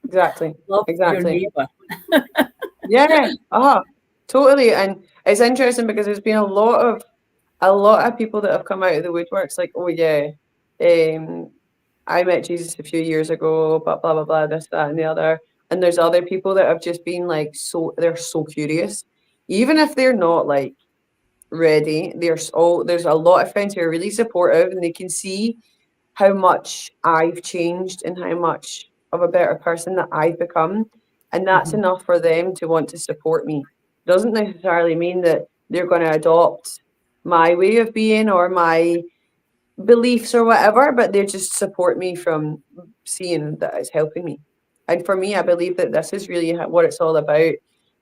exactly, Love your exactly. neighbour. Yeah, totally. And it's interesting because there's been a lot of people that have come out of the woodworks like, oh yeah, I met Jesus a few years ago, but blah blah blah, this, that, and the other. And there's other people that have just been like they're so curious. Even if they're not like ready, there's a lot of friends who are really supportive and they can see how much I've changed and how much of a better person that I've become. And that's Mm-hmm. enough for them to want to support me. Doesn't necessarily mean that they're going to adopt my way of being or my beliefs or whatever, but they just support me from seeing that it's helping me. And for me, I believe that this is really what it's all about.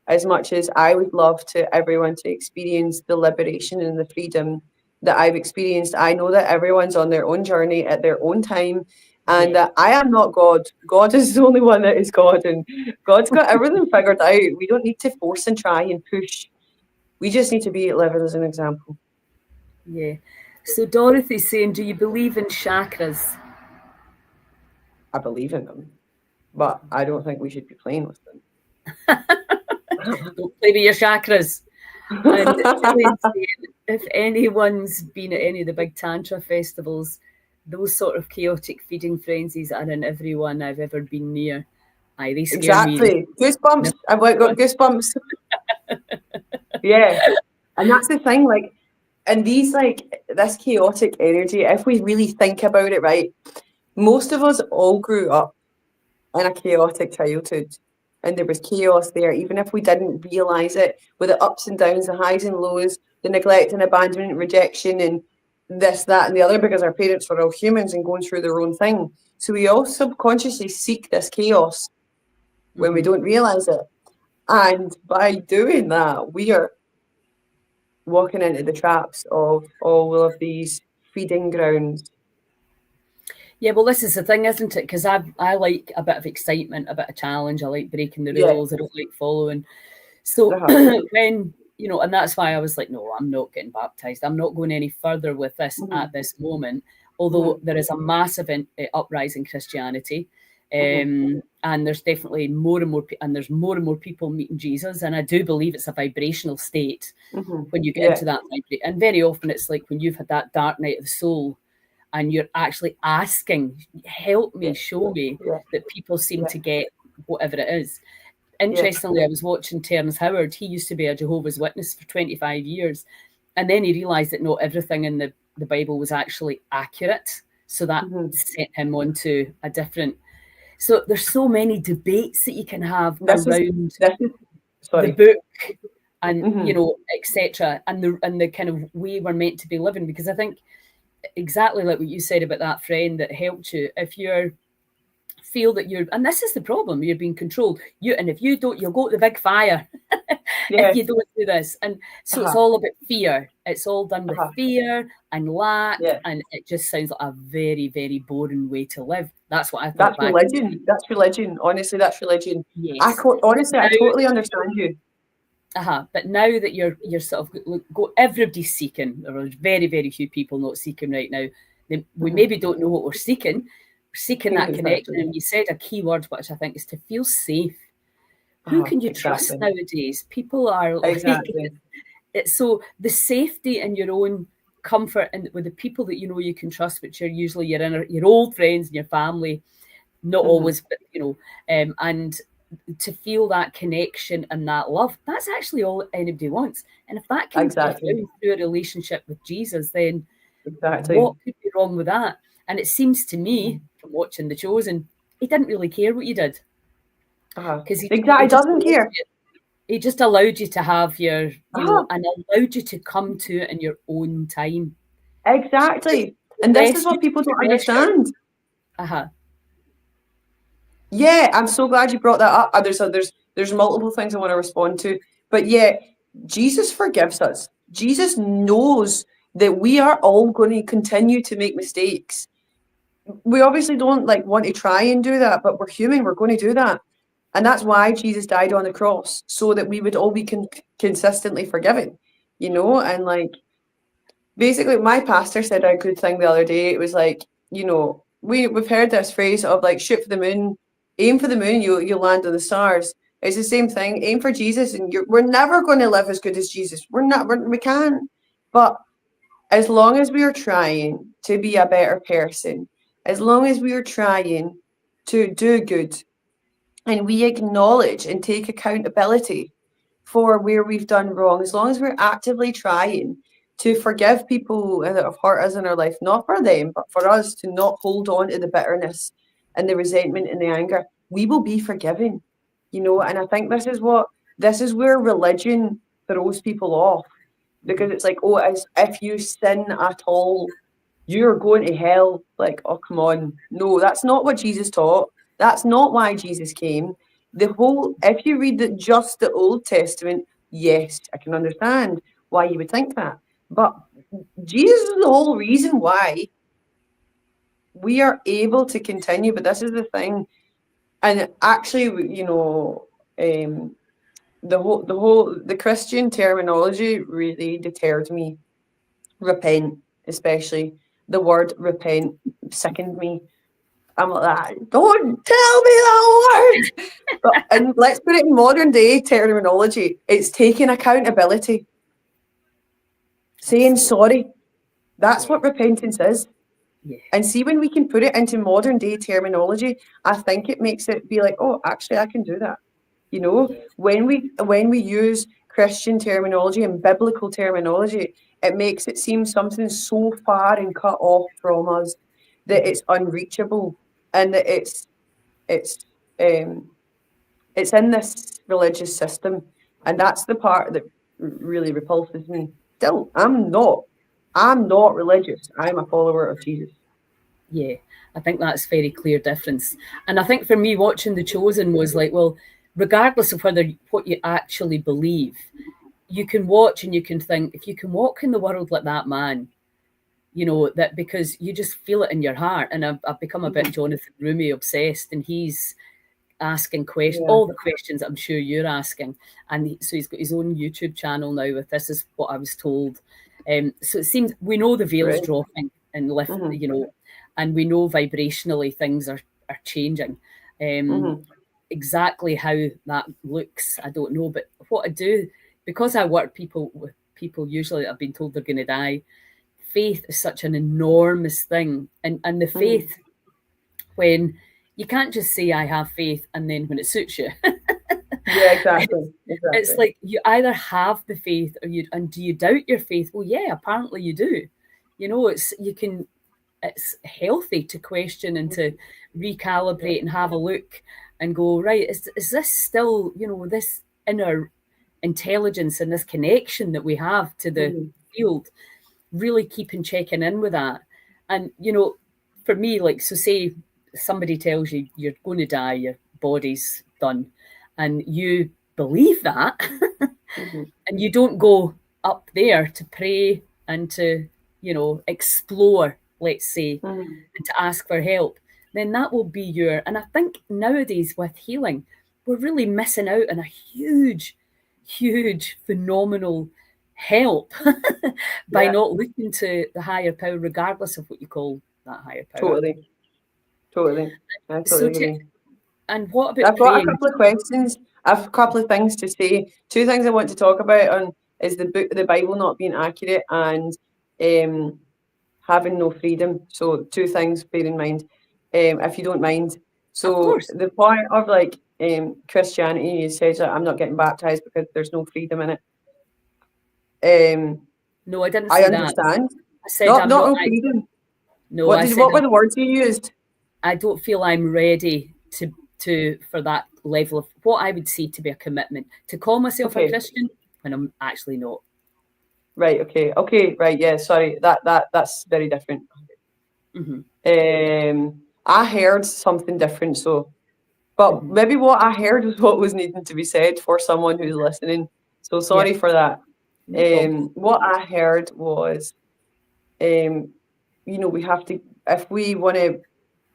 As much as I would love to everyone to experience the liberation and the freedom that I've experienced, I know that everyone's on their own journey at their own time, and Yeah. that I am not God. God is the only one that is God, and God's got everything figured out. We don't need to force and try and push. We just need to be living as an example. Yeah. So Dorothy's saying, do you believe in chakras? I believe in them, but I don't think we should be playing with them. Don't play with your chakras. And Gillian saying, if anyone's been at any of the big Tantra festivals, those sort of chaotic feeding frenzies are in everyone I've ever been near. Aye, they scare me. Exactly. Goosebumps. I've like got goosebumps. Yeah. And that's the thing, like, and these like this chaotic energy, if we really think about it, right, most of us all grew up in a chaotic childhood. And there was chaos there, even if we didn't realise it, with the ups and downs, the highs and lows, the neglect and abandonment, rejection, and this, that, and the other, because our parents were all humans and going through their own thing. So we all subconsciously seek this chaos when we Mm-hmm. don't realise it. And by doing that, we are walking into the traps of all of these feeding grounds. Yeah, well, this is the thing, isn't it? Because I like a bit of excitement, a bit of challenge. I like breaking the Yeah. rules. I don't like following. So Uh-huh. when and that's why I was like, no, I'm not getting baptized. I'm not going any further with this at Mm-hmm. this moment. Although there is a massive uprising in Christianity, Mm-hmm. and there's definitely more and more, and there's more and more people meeting Jesus. And I do believe it's a vibrational state Mm-hmm. when you get Yeah. into that vibrate. And very often it's like when you've had that dark night of the soul and you're actually asking, help me, Yeah. show me, Yeah. that people seem Yeah. to get whatever it is. Yeah. Interestingly, I was watching Terence Howard. He used to be a Jehovah's Witness for 25 years. And then he realised that not everything in the Bible was actually accurate. So that Mm-hmm. sent him on to a different. So there's so many debates that you can have This is around this is the sorry. book and, Mm-hmm. etc. And the kind of way we're meant to be living. Because I think exactly like what you said about that friend that helped you, if you're feel that you're, and this is the problem, you're being controlled, and if you don't, you'll go to the big fire Yeah. if you don't do this. And so it's Uh-huh. all about fear. It's all done with Uh-huh. fear and lack, Yeah. and it just sounds like a very, very boring way to live. That's what I thought That's back. religion. That's religion. Honestly, that's religion. Yes. Honestly, I Now, totally understand you. but now that you're sort of everybody's seeking. There are very, very few people not seeking right now. We Mm-hmm. maybe don't know what we're seeking. We're seeking that connection. Exactly. And you said a key word, which I think is to feel safe. Who can you trust Exactly. nowadays? People are like, Exactly. it's so the safety and your own comfort and with the people that you know you can trust, which are usually your old friends and your family, not Mm-hmm. always, but and to feel that connection and that love. That's actually all anybody wants. And if that can be Exactly. found through a relationship with Jesus, then Exactly. what could be wrong with that? And it seems to me, from watching The Chosen, he didn't really care what you did, because Exactly. Doesn't care. he just allowed you to have your, Uh-huh. and allowed you to come to it in your own time. Exactly. And this is what people don't understand. Yeah, I'm so glad you brought that up. There's multiple things I want to respond to. But yeah, Jesus forgives us. Jesus knows that we are all going to continue to make mistakes. We obviously don't like want to try and do that, but we're human, we're going to do that. And that's why Jesus died on the cross, so that we would all be consistently forgiven, and like basically my pastor said a good thing the other day. It was like, we've heard this phrase of like shoot for the moon, aim for the moon, you'll land on the stars. It's the same thing. Aim for Jesus, and we're never going to live as good as Jesus. We can't. But as long as we are trying to be a better person, as long as we are trying to do good, and we acknowledge and take accountability for where we've done wrong, as long as we're actively trying to forgive people that have hurt us in our life, not for them, but for us to not hold on to the bitterness and the resentment and the anger, we will be forgiven, And I think this is where religion throws people off, because it's like, oh, as if you sin at all, you're going to hell. Like, oh, come on. No, that's not what Jesus taught. That's not why Jesus came. If you read just the Old Testament, yes, I can understand why you would think that. But Jesus is the whole reason why we are able to continue. But this is the thing. And actually, the Christian terminology really deterred me. Repent, especially the word repent, sickened me. I'm like, don't tell me that word. And let's put it in modern day terminology. It's taking accountability, saying sorry. That's what repentance is. Yeah. And see, when we can put it into modern day terminology, I think it makes it be like, oh, actually, I can do that. When we use Christian terminology and biblical terminology, it makes it seem something so far and cut off from us that it's unreachable, and that it's um it's in this religious system, and that's the part that really repulses me. Still, I'm not religious. I'm a follower of Jesus. Yeah, I think that's a very clear difference. And I think for me, watching The Chosen was like, well, regardless of what you actually believe, you can watch and you can think, if you can walk in the world like that man, that because you just feel it in your heart. And I've become a bit Jonathan Rumi obsessed, and he's asking questions, all the questions I'm sure you're asking. And so he's got his own YouTube channel now with This Is What I Was Told. So it seems we know the veil's dropping and lift, and we know vibrationally things are changing. Exactly how that looks, I don't know. But what I do, because I work with people usually that have been told they're going to die, faith is such an enormous thing. And the faith, when you can't just say I have faith and then when it suits you. Yeah, exactly. It's like you either have the faith and do you doubt your faith? Well, yeah, apparently you do. It's healthy to question and to recalibrate and have a look and go, right, is this still, this inner intelligence and this connection that we have to the field, really keeping checking in with that. And, for me, like, so say somebody tells you you're going to die, your body's done, and you believe that, and you don't go up there to pray and to, explore, let's say, and to ask for help, then that will be and I think nowadays with healing, we're really missing out on a huge, huge, phenomenal help by not looking to the higher power, regardless of what you call that higher power. Totally. I totally agree. And what about I've got a couple of questions. I've a couple of things to say. Two things I want to talk about is the Bible not being accurate, and having no freedom. So two things, bear in mind, if you don't mind. So the point of like Christianity says that I'm not getting baptized because there's no freedom in it. No, I didn't I say that. understand. I said Not I'm not. no freedom. No, I said What were the words you used? I don't feel I'm ready to for that level of what I would see to be a commitment to call myself a Okay. Christian when I'm actually not. Right. Okay. Okay. Right. Yeah. Sorry. That's very different. I heard something different. So, but maybe what I heard was what was needing to be said for someone who's listening. So sorry Yeah, for that. no problem. What I heard was, you know, we have to, if we want to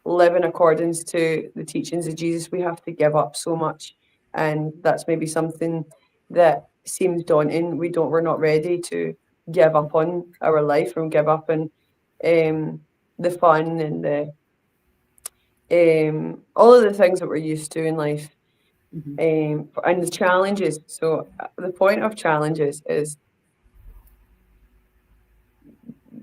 live in accordance to the teachings of Jesus, we have to give up so much. And that's maybe something that seems daunting. We're not ready to give up on our life and give up on the fun and the all of the things that we're used to in life. And the challenges. So the point of challenges is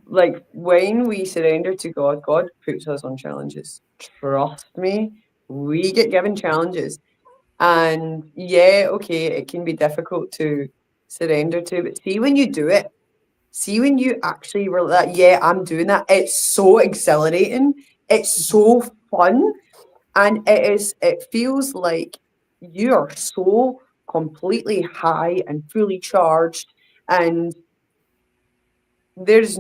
like when we surrender to God, God puts us on challenges. Trust me, we get given challenges. And yeah, okay, it can be difficult to surrender to, but see when you do it, see when you actually were like, yeah, I'm doing that, it's so exhilarating, it's so fun, and it feels like you are so completely high and fully charged, and there's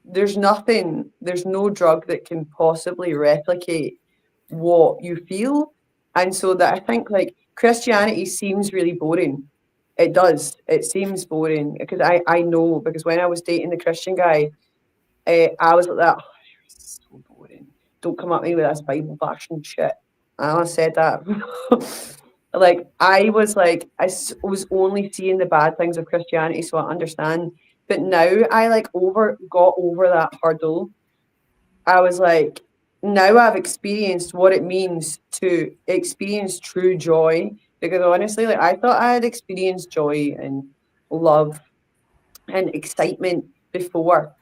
there's nothing, there's no drug that can possibly replicate what you feel. And so that I think like Christianity seems really boring. It does. It seems boring because I know because when I was dating the Christian guy, I was like that. Oh, you're so boring. Don't come at me with this Bible bashing shit. I said that. Like I was like was only seeing the bad things of Christianity, so I understand. But now I like got over that hurdle. I was like, now I've experienced what it means to experience true joy. Because honestly, like I thought I had experienced joy and love and excitement before.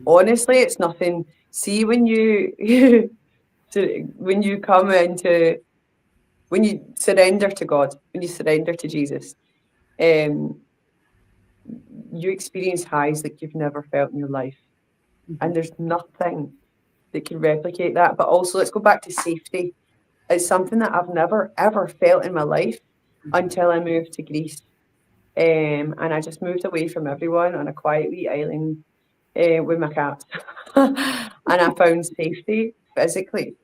Honestly, it's nothing. See when you when you come into when you surrender to God, when you surrender to Jesus, um, you experience highs like you've never felt in your life. And there's nothing that can replicate that. But also, let's go back to safety. It's something that I've never ever felt in my life until I moved to Greece. And I just moved away from everyone on a quiet wee island with my cats. And I found safety physically.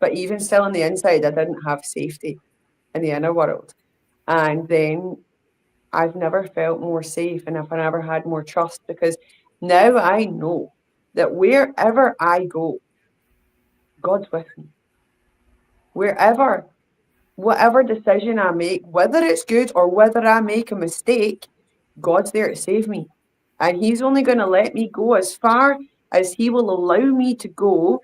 But even still on the inside, I didn't have safety in the inner world. And then I've never felt more safe and I've never had more trust because now I know that wherever I go, God's with me. Wherever, whatever decision I make, whether it's good or whether I make a mistake, God's there to save me. And He's only going to let me go as far as He will allow me to go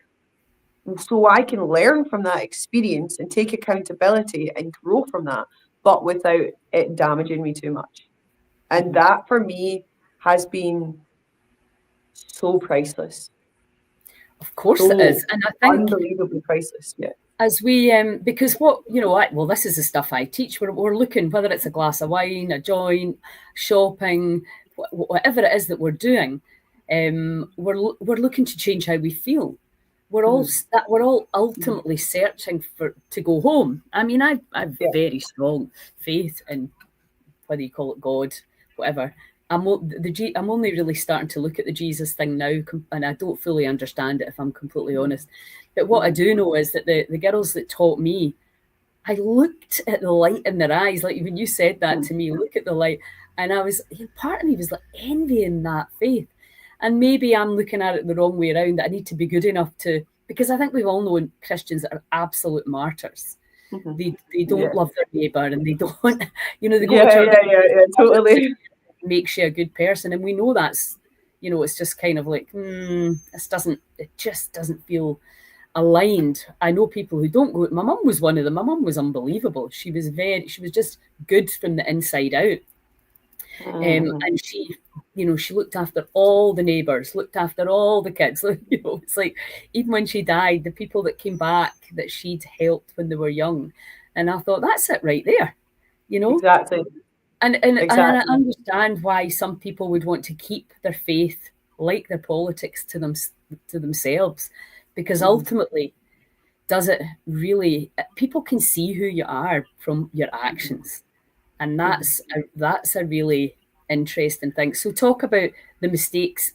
so I can learn from that experience and take accountability and grow from that, but without it damaging me too much. And that for me has been so priceless. Of course it So is, and I think unbelievably priceless. Yeah. as we because what well, this is the stuff I teach. We're looking whether it's a glass of wine, a joint, shopping, whatever it is that we're doing. We're looking to change how we feel. We're all ultimately searching for to go home. I mean, I've Yeah. very strong faith in whether you call it God, whatever. I'm only really starting to look at the Jesus thing now, and I don't fully understand it if I'm completely honest. But what I do know is that the girls that taught me, I looked at the light in their eyes, like when you said that to me, look at the light, and I was part of me was like envying that faith, and maybe I'm looking at it the wrong way around. That I need to be good enough to, because I think we've all known Christians that are absolute martyrs. They don't love their neighbour, and they don't, they go to church. Yeah, totally. Makes you a good person, and we know that's, it's just kind of like it just doesn't feel aligned. I know people who don't go. My mum was one of them. My mum was unbelievable. She was just good from the inside out. And she, she looked after all the neighbours, looked after all the kids. It's like even when she died, the people that came back that she'd helped when they were young, And I thought, that's it right there, you know? Exactly. And I Exactly. understand why some people would want to keep their faith, like their politics, to themselves, because Mhm. ultimately, does it really? People can see who you are from your Mhm. actions, and Mhm. that's a really interesting thing. So talk about the mistakes.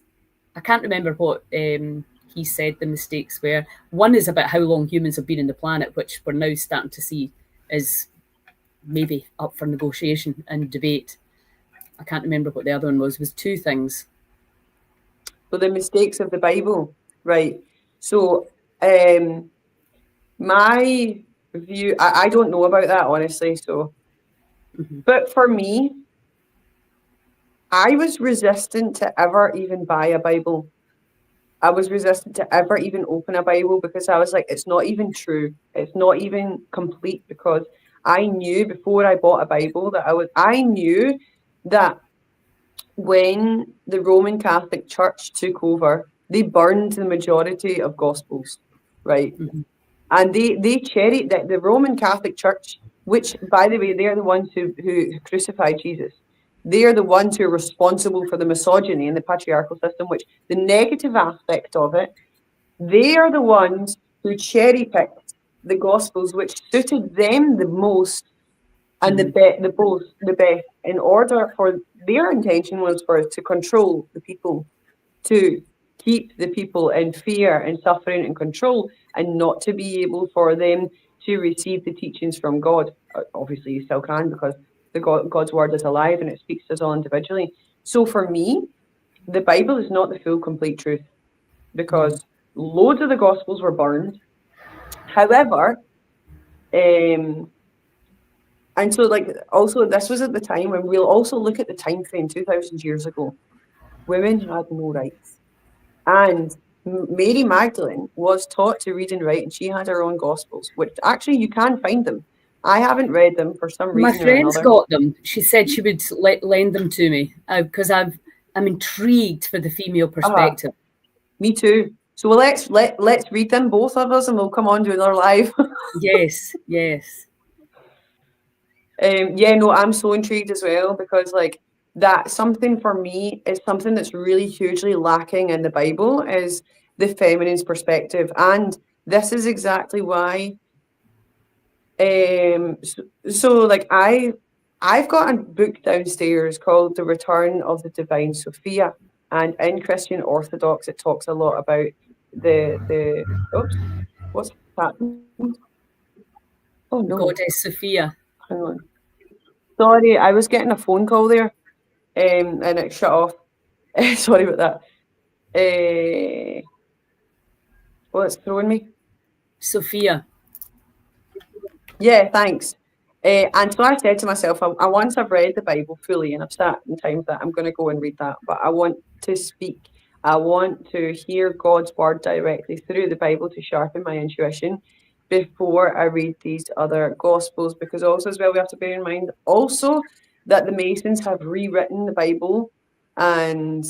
I can't remember what he said the mistakes were. One is about how long humans have been in the planet, which we're now starting to see is maybe up for negotiation and debate. I can't remember what the other one was. It was two things. So the mistakes of the Bible, right? So um, my view, I don't know about that honestly. So, Mm-hmm. but for me, I was resistant to ever even buy a Bible. I was resistant to ever even open a Bible because I was like, it's not even true. It's not even complete because I knew before I bought a Bible that I knew that when the Roman Catholic Church took over, they burned the majority of Gospels, right? Mm-hmm. And they cherry that the Roman Catholic Church, which by the way, they're the ones who crucified Jesus. They are the ones who are responsible for the misogyny and the patriarchal system, which the negative aspect of it, they are the ones who cherry picked the gospels which suited them the most and Mm-hmm. the best in order for their intention was for to control the people, to keep the people in fear and suffering and control, and not to be able for them to receive the teachings from God. Obviously, you still can because God's word is alive and it speaks to us all individually. So for me, the Bible is not the full, complete truth Mm-hmm. because loads of the Gospels were burned. However, um, and so like also this was at the time when we'll also look at the time frame 2,000 years ago. Women had no rights. And Mary Magdalene was taught to read and write, and she had her own Gospels, which actually you can find them. I haven't read them for some My reason or friend's another. got them. She said she would lend them to me because I'm intrigued for the female Uh-huh. perspective. Me too. So well, let's read them, both of us, and we'll come on to another live. Yes, yes. Yeah, no, I'm so intrigued as well because like that something for me is something that's really hugely lacking in the Bible is the feminine's perspective. And this is exactly why so like I've got a book downstairs called The Return of the Divine Sophia. And in Christian Orthodox it talks a lot about the oops, what's happened? Oh no, Goddess Sophia. hang on. Sorry, I was getting a phone call there. And it shut off. Sorry about that. Well, it's throwing me. Sophia. Yeah, thanks. And so I said to myself, once I've read the Bible fully and I've sat in times that I'm going to go and read that, but I want to speak. I want to hear God's word directly through the Bible to sharpen my intuition before I read these other gospels. Because also, as well, we have to bear in mind also that the Masons have rewritten the Bible and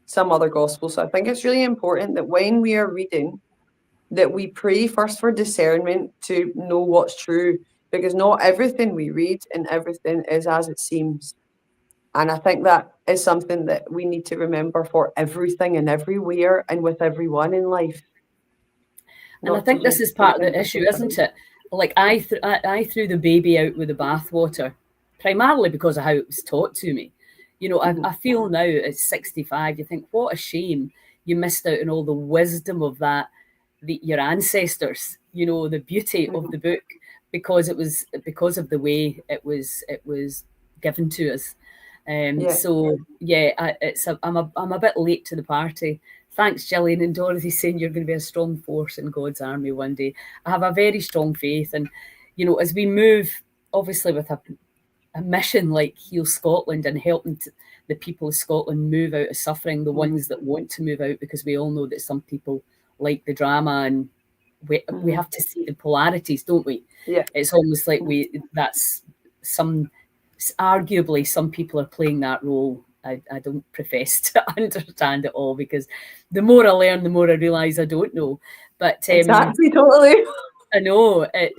some other gospels. So I think it's really important that when we are reading, that we pray first for discernment to know what's true, because not everything we read and everything is as it seems. And I think that is something that we need to remember for everything and everywhere and with everyone in life, And I not to think this just is take part of the issue, everything for isn't granted. it? Like I threw the baby out with the bathwater, primarily because of how it was taught to me. You know, Mm-hmm. I feel now at 65, you think, what a shame you missed out on all the wisdom of that, your ancestors. You know, the beauty of Mm-hmm. the book because of the way it was given to us. Yeah. So yeah, I'm a bit late to the party. Thanks, Gillian and Dorothy, saying you're going to be a strong force in God's army one day. I have a very strong faith, and you know, as we move, obviously with a mission like Heal Scotland and helping the people of Scotland move out of suffering, the Mm-hmm. ones that want to move out, because we all know that some people like the drama, and we Mm-hmm. have to see the polarities, don't we? Yeah. It's almost like Mm-hmm. that's some arguably some people are playing that role. I don't profess to understand it all, because the more I learn, the more I realise I don't know. But Exactly. Totally. I know but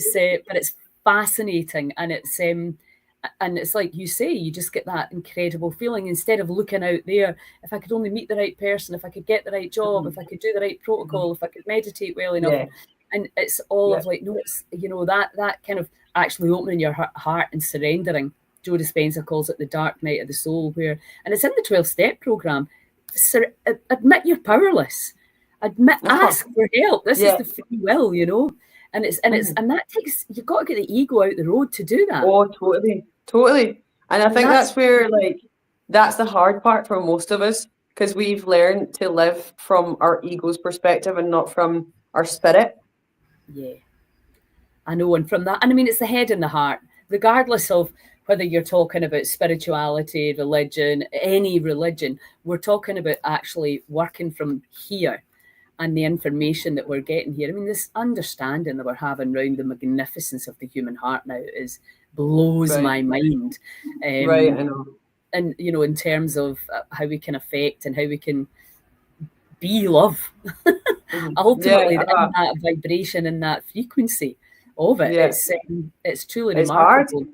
it's fascinating, and it's like you say, you just get that incredible feeling instead of looking out there. If I could only meet the right person, if I could get the right job, if I could do the right protocol, if I could meditate well enough. Yeah. And it's all of like, no, it's, that kind of actually opening your heart and surrendering. Joe Dispenza calls it the dark night of the soul, and it's in the 12-step program. Admit you're powerless. Ask for help. This is the free will, and that takes, you've got to get the ego out the road to do that. Oh, totally. And I think that's where, like, that's the hard part for most of us, because we've learned to live from our ego's perspective and not from our spirit. Yeah, I know. And from that, and I mean, it's the head and the heart, regardless of whether you're talking about spirituality, religion, any religion, we're talking about actually working from here. And the information that we're getting here, I mean, this understanding that we're having around the magnificence of the human heart now blows my mind. Right, I know. And, in terms of how we can affect and how we can be love, ultimately, in that vibration and that frequency of it, it's truly remarkable.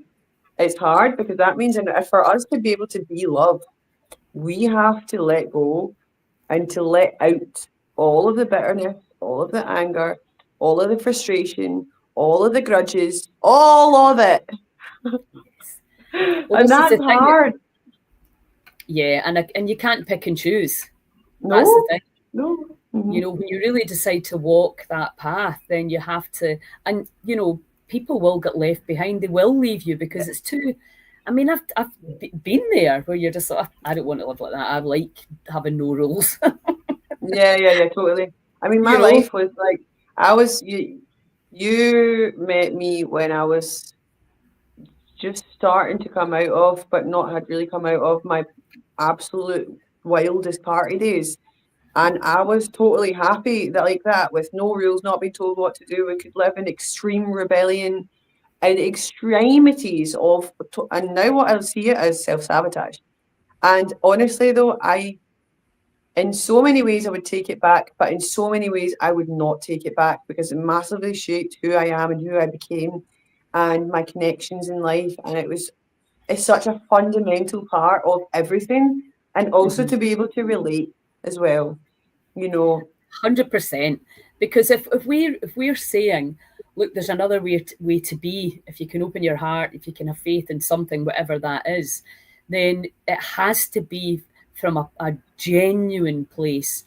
It's hard because that means for us to be able to be love, we have to let go and to let out all of the bitterness, all of the anger, all of the frustration, all of the grudges, all of it. Yes. Well, and that's hard. And you can't pick and choose. No, that's the thing. No. Mm-hmm. When you really decide to walk that path, then you have to, and people will get left behind. They will leave you because it's too. I mean, I've been there where you're just like, I don't want to live like that. I like having no rules. Yeah, totally. I mean, my life was like, you met me when I was just starting to come out of, but not had really come out of my absolute wildest party days. And I was totally happy that with no rules, not being told what to do. We could live in extreme rebellion and extremities and now what I see it as self-sabotage. And honestly, though, in so many ways I would take it back, but in so many ways I would not take it back because it massively shaped who I am and who I became and my connections in life. And it's such a fundamental part of everything. And also to be able to relate as well, 100%. Because if we're saying, look, there's another way to be, if you can open your heart, if you can have faith in something, whatever that is, then it has to be from a genuine place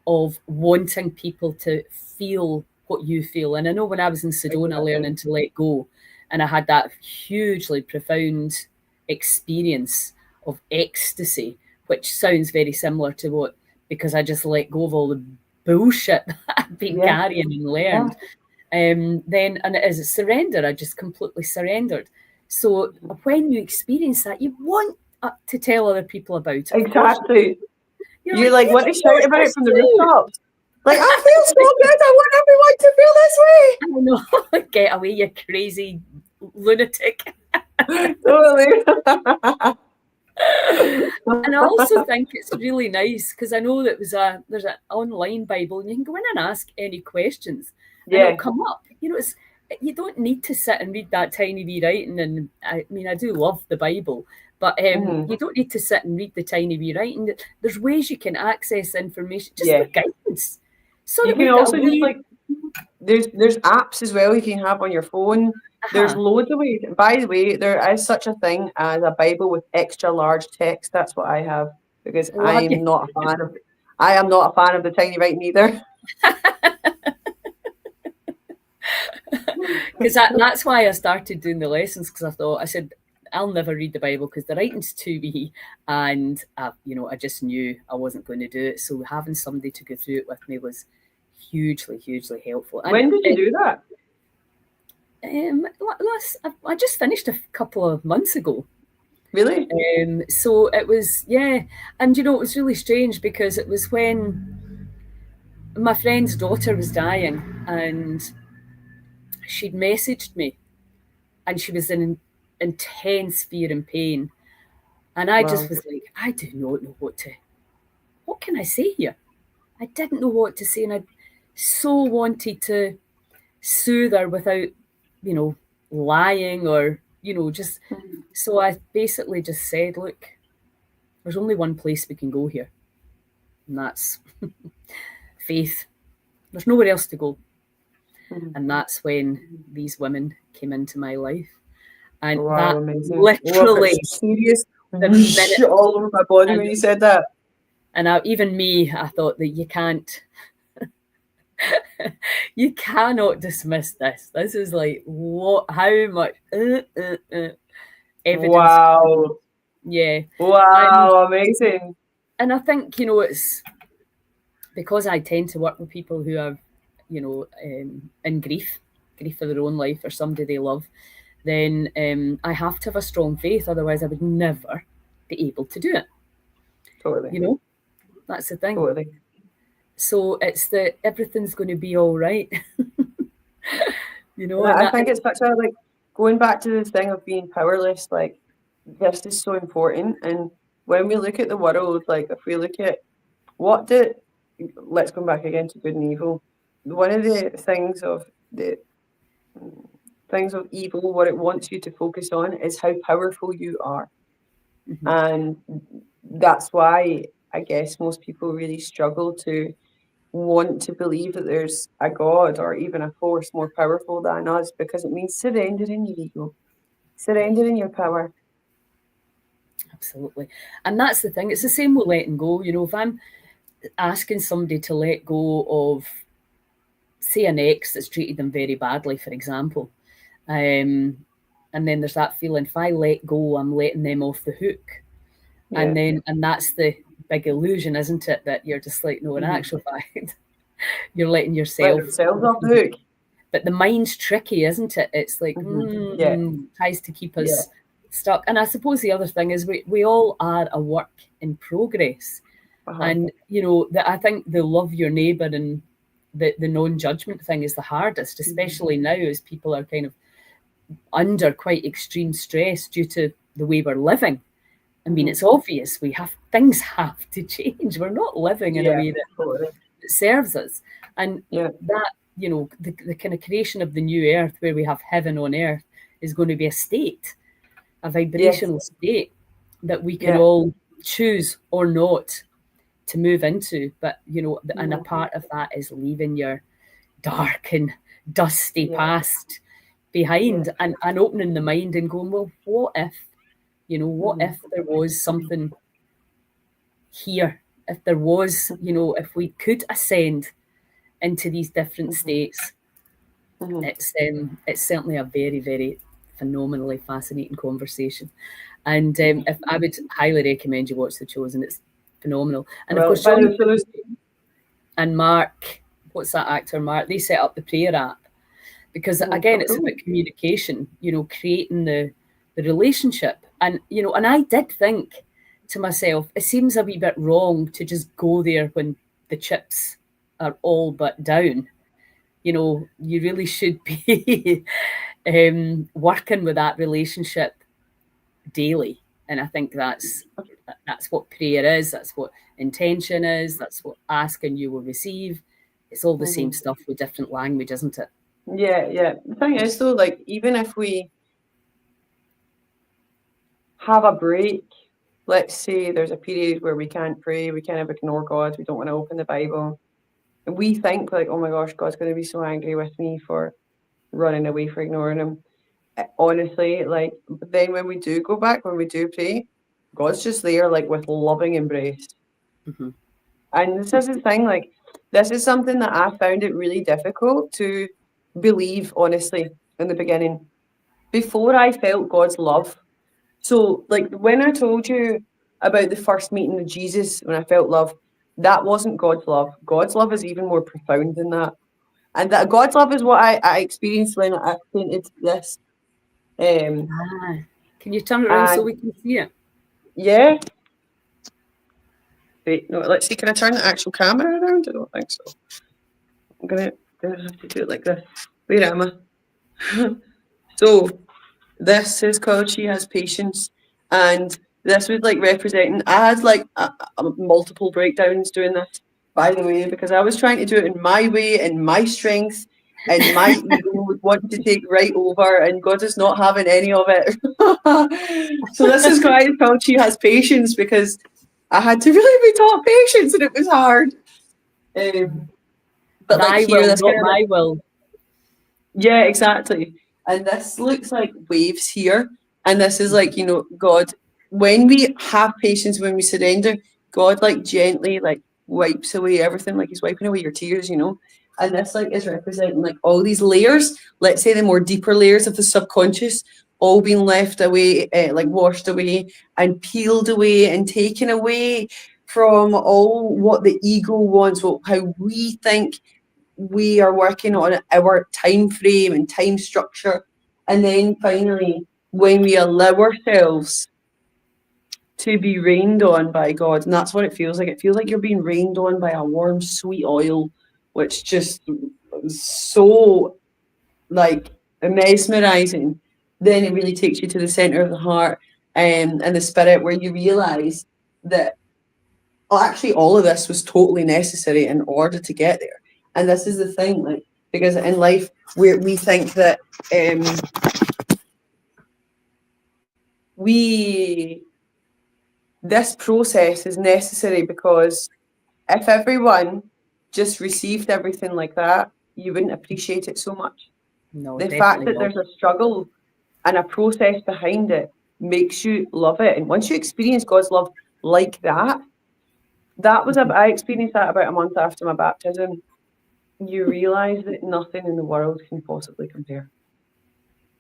of wanting people to feel what you feel. And I know when I was in Sedona learning to let go, and I had that hugely profound experience of ecstasy, which sounds very similar to because I just let go of all the bullshit that I've been carrying and learned. And as surrender, I just completely surrendered. So when you experience that, you want to tell other people about it. Exactly. You're like, want to shout about it from the rooftops. Like, I feel so good. I want everyone to feel this way. I know. Get away, you crazy lunatic. Totally. And I also think it's really nice because I know that there's an online Bible and you can go in and ask any questions and it'll come up. You don't need to sit and read that tiny wee writing. And I mean, I do love the Bible, but you don't need to sit and read the tiny wee writing. There's ways you can access information just for guidance. So you can also there's apps as well you can have on your phone. There's loads of ways. By the way, there is such a thing as a Bible with extra large text. That's what I have because I am not a fan of the tiny writing either. Because that's why I started doing the lessons, because I said I'll never read the Bible because the writing's too wee, and I just knew I wasn't going to do it. So having somebody to go through it with me was hugely, hugely helpful. And when did you do that? I just finished a couple of months ago. Really? So it was, and it was really strange because it was when my friend's daughter was dying and she'd messaged me and she was in intense fear and pain. And I just was like, I do not know what can I say here? I didn't know what to say. And I so wanted to soothe her without, lying or, just. Mhm. So I basically just said, look, there's only one place we can go here, and that's faith. There's nowhere else to go. Mhm. And that's when these women came into my life. And Wow, that amazing. Oh, I've got literally, serious the minute, whoosh all over my body and, when you said that. even me, I thought that you cannot dismiss this. This is like, how much evidence. Wow. Yeah. And, Wow, amazing. and I think, it's because I tend to work with people who are, in grief for their own life or somebody they love, then I have to have a strong faith. Otherwise, I would never be able to do it. Totally. That's the thing. Totally. So it's that everything's going to be all right. And And I that, think it's such a like going back to the thing of being powerless, like this is so important. And when we look at the world, like if we look at what did let's come back again to good and evil. One of the things of evil, what it wants you to focus on is how powerful you are. mhm, And that's why I guess most people really struggle to want to believe that there's a God or even a force more powerful than us because it means surrendering your ego, yeah, surrendering your power. absolutely. And that's the thing. It's the same with letting go. If I'm asking somebody to let go of, say, an ex that's treated them very badly, for example, um, and then there's that feeling, if I let go, I'm letting them off the hook. Yeah. And that's the big illusion, isn't it? That you're just like, no, in Mm-hmm. actual fact, you're letting Let yourself themselves off off the the hook. hook. But the mind's tricky, isn't it? It's like, Yeah. tries to keep Yeah. us stuck. And I suppose the other thing is we all are a work in progress. Uh-huh. And, that I think the love your neighbour and the non-judgment thing is the hardest, especially now as people are kind of under quite extreme stress due to the way we're living. I mean, it's obvious things have to change. We're not living in a Yeah. way that Totally. serves us. And Yeah. that, the kind of creation of the new earth where we have heaven on earth is going to be a state, a Yes. vibrational state that we can Yeah. all choose or not to move into. But, and a Mhm. part of that is leaving your dark and dusty Yeah. past Yeah. behind and opening the mind and going, well, what if, what Mhm. if there was something here? If there was, if we could ascend into these different Mhm. states, Mhm. it's certainly a very, very phenomenally fascinating conversation. And Mhm. if I would highly recommend you watch The Chosen, it's phenomenal. And of Well, course, by John the for those. and Mark, what's that actor, Mark? They set up the prayer app because Oh, again, it's cool. about communication. Creating the relationship, and and I did think to myself, it seems a wee bit wrong to just go there when the chips are all but down. You really should be working with that relationship daily. And I think that's what prayer is. That's what intention is. That's what ask and you will receive. It's all the same Mhm. stuff with different language, isn't it? Yeah. Yeah. The thing is, though, like even if we have a break, let's say there's a period where we can't pray, we kind of ignore God, we don't want to open the Bible, and we think like, oh my gosh, God's going to be so angry with me for running away, for ignoring him. Honestly, like, but then when we do go back, when we do pray, God's just there, like, with loving embrace. Hmm. And this is the thing, like, this is something that I found it really difficult to believe, honestly, in the beginning. Before I felt God's love. So, like, when I told you about the first meeting with Jesus, when I felt love, that wasn't God's love. God's love is even more profound than that. And that God's love is what I experienced when I painted this. Um, Ah, can you turn it around so and we can see it? yeah, wait, no, let's see. Can I turn the actual camera around? I don't think so. I'm gonna have to do it like this. Where am I? So this is called She Has Patience, and this was like representing. I had like multiple breakdowns doing this, by the way, because I was trying to do it in my way, in my strength, and my ego would want to take right over, and God is not having any of it. So this is why I felt she has patience, because I had to really be taught patience, and it was hard. But Thy like here, will, this not kind of my will. yeah, exactly. And this looks like waves here, and this is like, God. When we have patience, when we surrender, God like gently like wipes away everything, like He's wiping away your tears, And this like is representing like all these layers. Let's say the more deeper layers of the subconscious, all being left away, like washed away and peeled away and taken away from all what the ego wants, how we think we are working on our time frame and time structure. And then finally, when we allow ourselves to be rained on by God, and that's what it feels like. It feels like you're being rained on by a warm, sweet oil, which just so like mesmerizing. Then it really takes you to the center of the heart, and the spirit, where you realize that actually all of this was totally necessary in order to get there. And this is the thing, like, because in life we think that we this process is necessary, because if everyone just received everything like that, you wouldn't appreciate it so much. No, The fact definitely that not. there's a struggle and a process behind it makes you love it. And once you experience God's love like that, I experienced that about a month after my baptism. You realize that nothing in the world can possibly compare.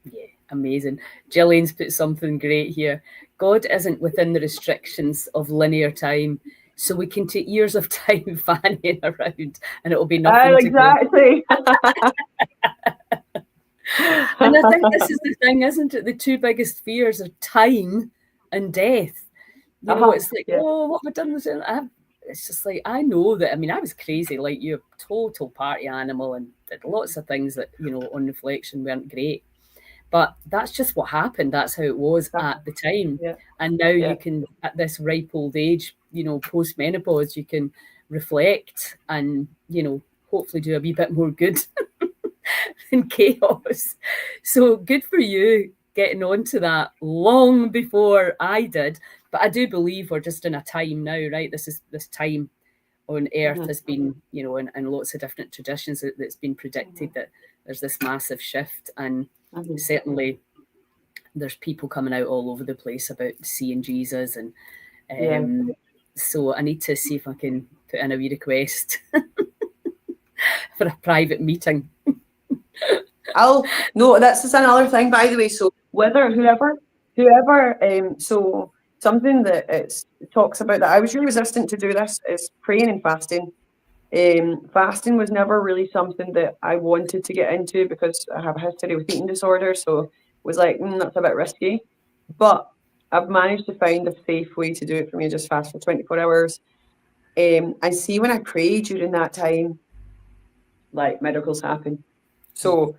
Yeah, amazing. Gillian's put something great here. God isn't within the restrictions of linear time, so we can take years of time fanning around and it'll be nothing to go. Exactly. And I think this is the thing, isn't it? The two biggest fears are time and death. It's like, Yeah. oh, what have I done with it? It's just like, I know that. I mean, I was crazy, like you, total party animal, and did lots of things that, on reflection weren't great. But that's just what happened. That's how it was at the time. Yeah. And now Yeah. you can, at this ripe old age, post menopause, you can reflect and, hopefully do a wee bit more good than chaos. So good for you getting onto that long before I did. But I do believe we're just in a time now, right? This time on earth has been, in lots of different traditions that's been predicted that there's this massive shift. And certainly there's people coming out all over the place about seeing Jesus. And so I need to see if I can put in a wee request for a private meeting. No, that's just another thing, by the way. So whoever, so something that it talks about that I was really resistant to do this is praying and fasting. Fasting was never really something that I wanted to get into, because I have a history with eating disorder, so it was like, that's a bit risky. But I've managed to find a safe way to do it for me, just fast for 24 hours. I see when I pray during that time, like miracles happen. So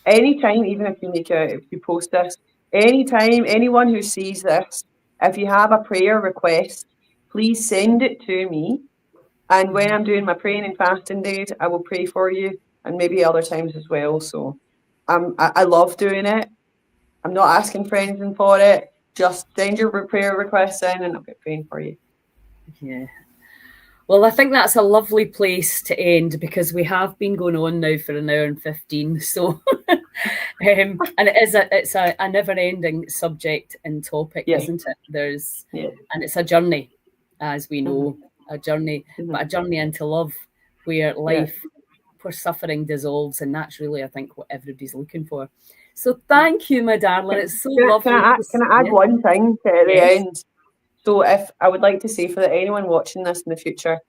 anytime, even if you post this, anytime, anyone who sees this, if you have a prayer request, please send it to me. And when I'm doing my praying and fasting days, I will pray for you, and maybe other times as well. So I love doing it. I'm not asking for anything for it. Just send your prayer requests in and I'll get praying for you. Yeah. Well, I think that's a lovely place to end, because we have been going on now for an hour and 15. So, and it's a never-ending subject and topic, isn't it? And it's a journey, as we know, a journey, but a journey into love, where life, where suffering dissolves, and that's really, I think, what everybody's looking for. So, thank you, my darling. It's so lovely. Can I add one thing at the end? So if I would like to say, for anyone watching this in the future,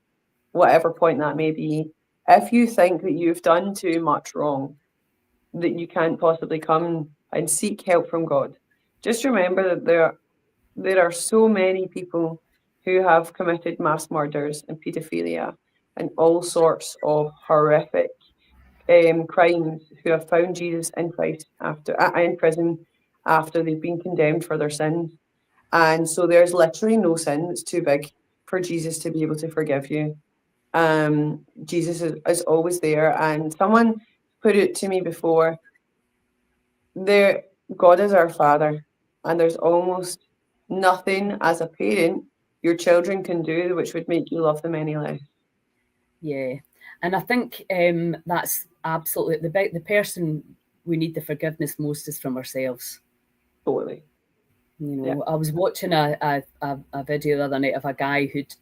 whatever point that may be, if you think that you've done too much wrong, that you can't possibly come and seek help from God, just remember that there are so many people who have committed mass murders and paedophilia and all sorts of horrific crimes, who have found Jesus in Christ in prison after they've been condemned for their sins. And so there's literally no sin that's too big for Jesus to be able to forgive you. Jesus is always there. And someone put it to me before, God is our Father, and there's almost nothing as a parent your children can do which would make you love them any less. Yeah, and I think that's absolutely the person we need the forgiveness most is from ourselves. Totally. You know, I was watching a video the other night of a guy who'd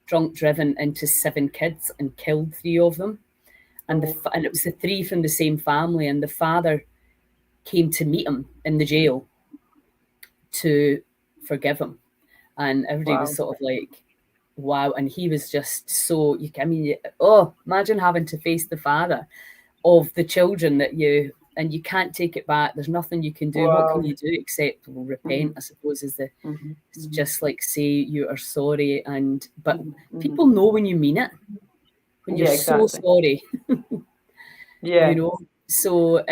drunk driven into 7 kids and killed 3 of them, and and it was the 3 from the same family, and the father came to meet him in the jail to forgive him, and everybody was sort of like, wow. And he was just so, imagine having to face the father of the children that you can't take it back. There's nothing you can do. What can you do except repent, I suppose, is it's just like say you are sorry, but people know when you mean it, when you're so sorry. Yeah. You know. So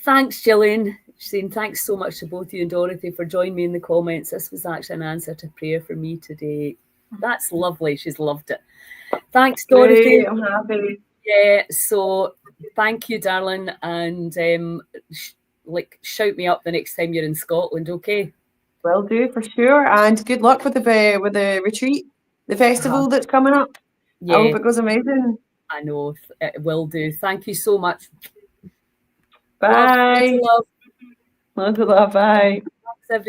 thanks, Gillian. Saying thanks so much to both you and Dorothy for joining me in the comments. This was actually an answer to prayer for me today. That's lovely. She's loved it. Thanks, Dorothy. Great, I'm happy. Yeah, so thank you, darling, and shout me up the next time you're in Scotland, okay? Will do, for sure, and good luck with the retreat, the festival that's coming up. Yeah. I hope it goes amazing. I know, it will do. Thank you so much. Bye. Love. Lots of love. Bye. Thanks, everyone.